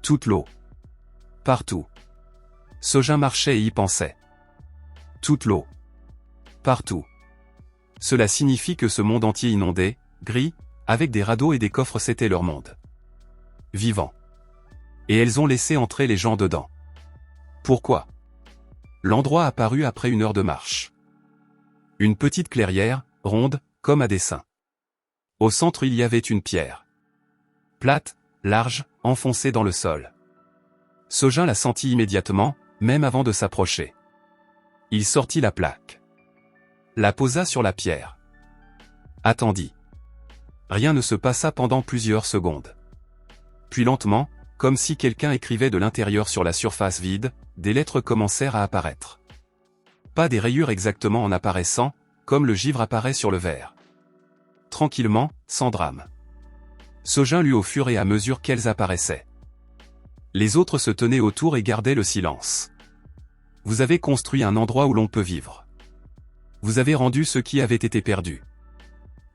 Toute l'eau. Partout. Sojin marchait et y pensait. Toute l'eau. Partout. Cela signifie que ce monde entier inondé, gris, avec des radeaux et des coffres, c'était leur monde. Vivant. Et elles ont laissé entrer les gens dedans. Pourquoi? L'endroit apparut après 1 heure de marche. Une petite clairière, ronde, comme à dessin. Au centre il y avait une pierre. Plate, large, enfoncée dans le sol. Sojin la sentit immédiatement, même avant de s'approcher. Il sortit la plaque. La posa sur la pierre. Attendit. Rien ne se passa pendant plusieurs secondes. Puis lentement, comme si quelqu'un écrivait de l'intérieur sur la surface vide, des lettres commencèrent à apparaître. Pas des rayures exactement en apparaissant, comme le givre apparaît sur le verre. Tranquillement, sans drame. Sojin lut au fur et à mesure qu'elles apparaissaient. Les autres se tenaient autour et gardaient le silence. Vous avez construit un endroit où l'on peut vivre. Vous avez rendu ceux qui avaient été perdus.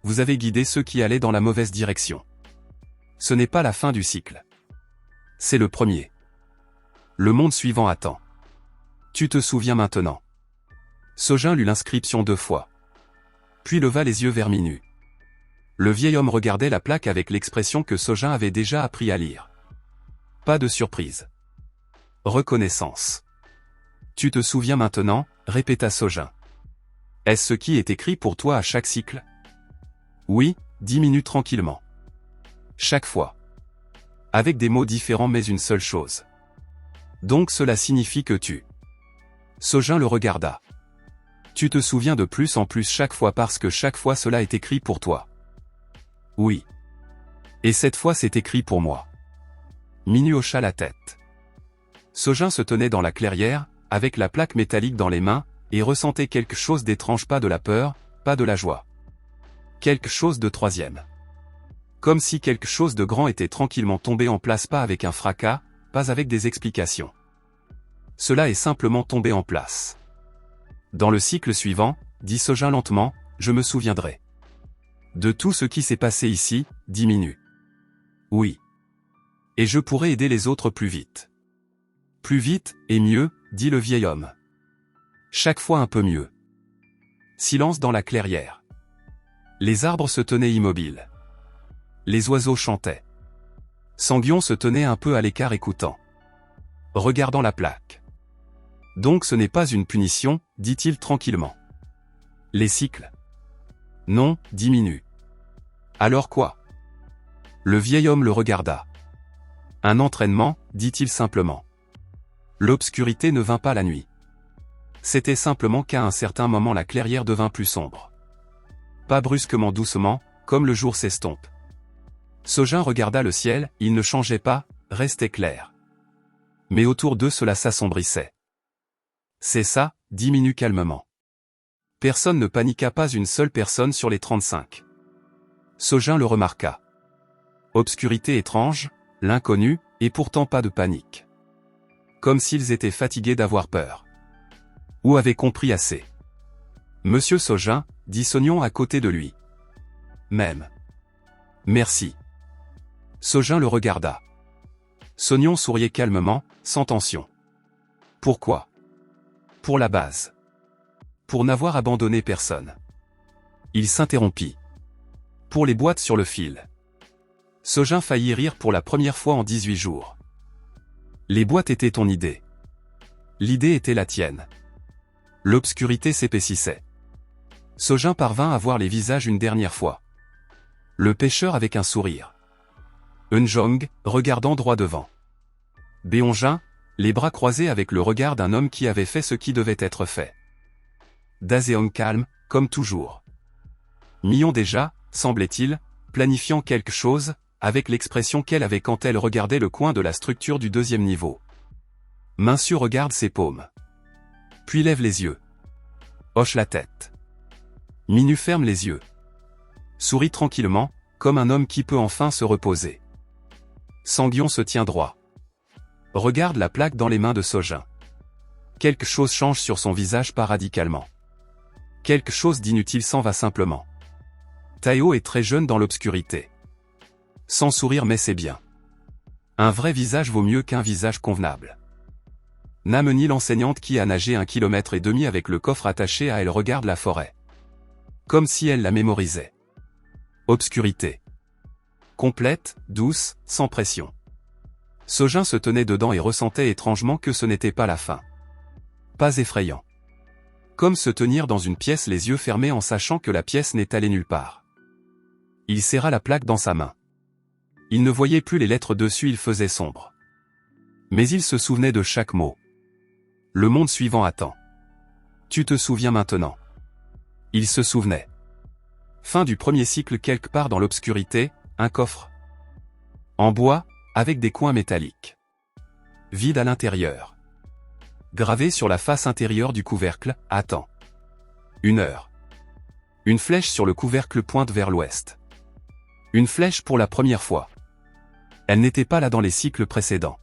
Vous avez guidé ceux qui allaient dans la mauvaise direction. Ce n'est pas la fin du cycle. C'est le premier. Le monde suivant attend. Tu te souviens maintenant. Sojin lut l'inscription 2 fois. Puis leva les yeux vers Minu. Le vieil homme regardait la plaque avec l'expression que Sojin avait déjà appris à lire. Pas de surprise. Reconnaissance. Tu te souviens maintenant, répéta Sojin. Est-ce ce qui est écrit pour toi à chaque cycle? Oui, dit Minu tranquillement. Chaque fois. Avec des mots différents mais une seule chose. Donc cela signifie que tu... Sojin le regarda. Tu te souviens de plus en plus chaque fois parce que chaque fois cela est écrit pour toi. Oui. Et cette fois c'est écrit pour moi. Minu hocha la tête. Sojin se tenait dans la clairière, avec la plaque métallique dans les mains, et ressentait quelque chose d'étrange, pas de la peur, pas de la joie. Quelque chose de troisième. Comme si quelque chose de grand était tranquillement tombé en place, pas avec un fracas, pas avec des explications. Cela est simplement tombé en place. Dans le cycle suivant, dit Sojin lentement, je me souviendrai. De tout ce qui s'est passé ici, dit Minu. Oui. Et je pourrai aider les autres plus vite. Plus vite, et mieux, dit le vieil homme. Chaque fois un peu mieux. Silence dans la clairière. Les arbres se tenaient immobiles. Les oiseaux chantaient. Sanguion se tenait un peu à l'écart écoutant. Regardant la plaque. Donc ce n'est pas une punition, dit-il tranquillement. Les cycles. Non, dit Minu. Alors quoi? Le vieil homme le regarda. Un entraînement, dit-il simplement. L'obscurité ne vint pas la nuit. C'était simplement qu'à un certain moment la clairière devint plus sombre. Pas brusquement, doucement, comme le jour s'estompe. Sojin regarda le ciel, il ne changeait pas, restait clair. Mais autour d'eux cela s'assombrissait. C'est ça, dit Minu calmement. Personne ne paniqua, pas une seule personne sur les 35. Sojin le remarqua. Obscurité étrange, l'inconnu, et pourtant pas de panique. Comme s'ils étaient fatigués d'avoir peur. Ou avaient compris assez. Monsieur Sojin, dit Sognon à côté de lui. Même. Merci. Sojin le regarda. Sognon souriait calmement, sans tension. Pourquoi? Pour la base. Pour n'avoir abandonné personne. Il s'interrompit. Pour les boîtes sur le fil. Sojin faillit rire pour la première fois en 18 jours. Les boîtes étaient ton idée. L'idée était la tienne. L'obscurité s'épaississait. Sojin parvint à voir les visages une dernière fois. Le pêcheur avec un sourire. Eunjong, regardant droit devant. Beonjin, les bras croisés avec le regard d'un homme qui avait fait ce qui devait être fait. Daseong calme, comme toujours. Mion déjà, semblait-il, planifiant quelque chose, avec l'expression qu'elle avait quand elle regardait le coin de la structure du deuxième niveau. Minsu regarde ses paumes. Puis lève les yeux. Hoche la tête. Minu ferme les yeux. Sourit tranquillement, comme un homme qui peut enfin se reposer. Sangyon se tient droit. Regarde la plaque dans les mains de Sojin. Quelque chose change sur son visage pas radicalement. Quelque chose d'inutile s'en va simplement. Taeo est très jeune dans l'obscurité. Sans sourire mais c'est bien. Un vrai visage vaut mieux qu'un visage convenable. Nameni l'enseignante qui a nagé 1,5 km avec le coffre attaché à elle regarde la forêt. Comme si elle la mémorisait. Obscurité. Complète, douce, sans pression. Sojin se tenait dedans et ressentait étrangement que ce n'était pas la fin. Pas effrayant. Comme se tenir dans une pièce les yeux fermés en sachant que la pièce n'est allée nulle part. Il serra la plaque dans sa main. Il ne voyait plus les lettres dessus, il faisait sombre. Mais il se souvenait de chaque mot. Le monde suivant attend. Tu te souviens maintenant. Il se souvenait. Fin du premier cycle quelque part dans l'obscurité, un coffre. En bois, avec des coins métalliques. Vide à l'intérieur. Gravé sur la face intérieure du couvercle, attends. 1 heure. Une flèche sur le couvercle pointe vers l'ouest. Une flèche pour la première fois. Elle n'était pas là dans les cycles précédents.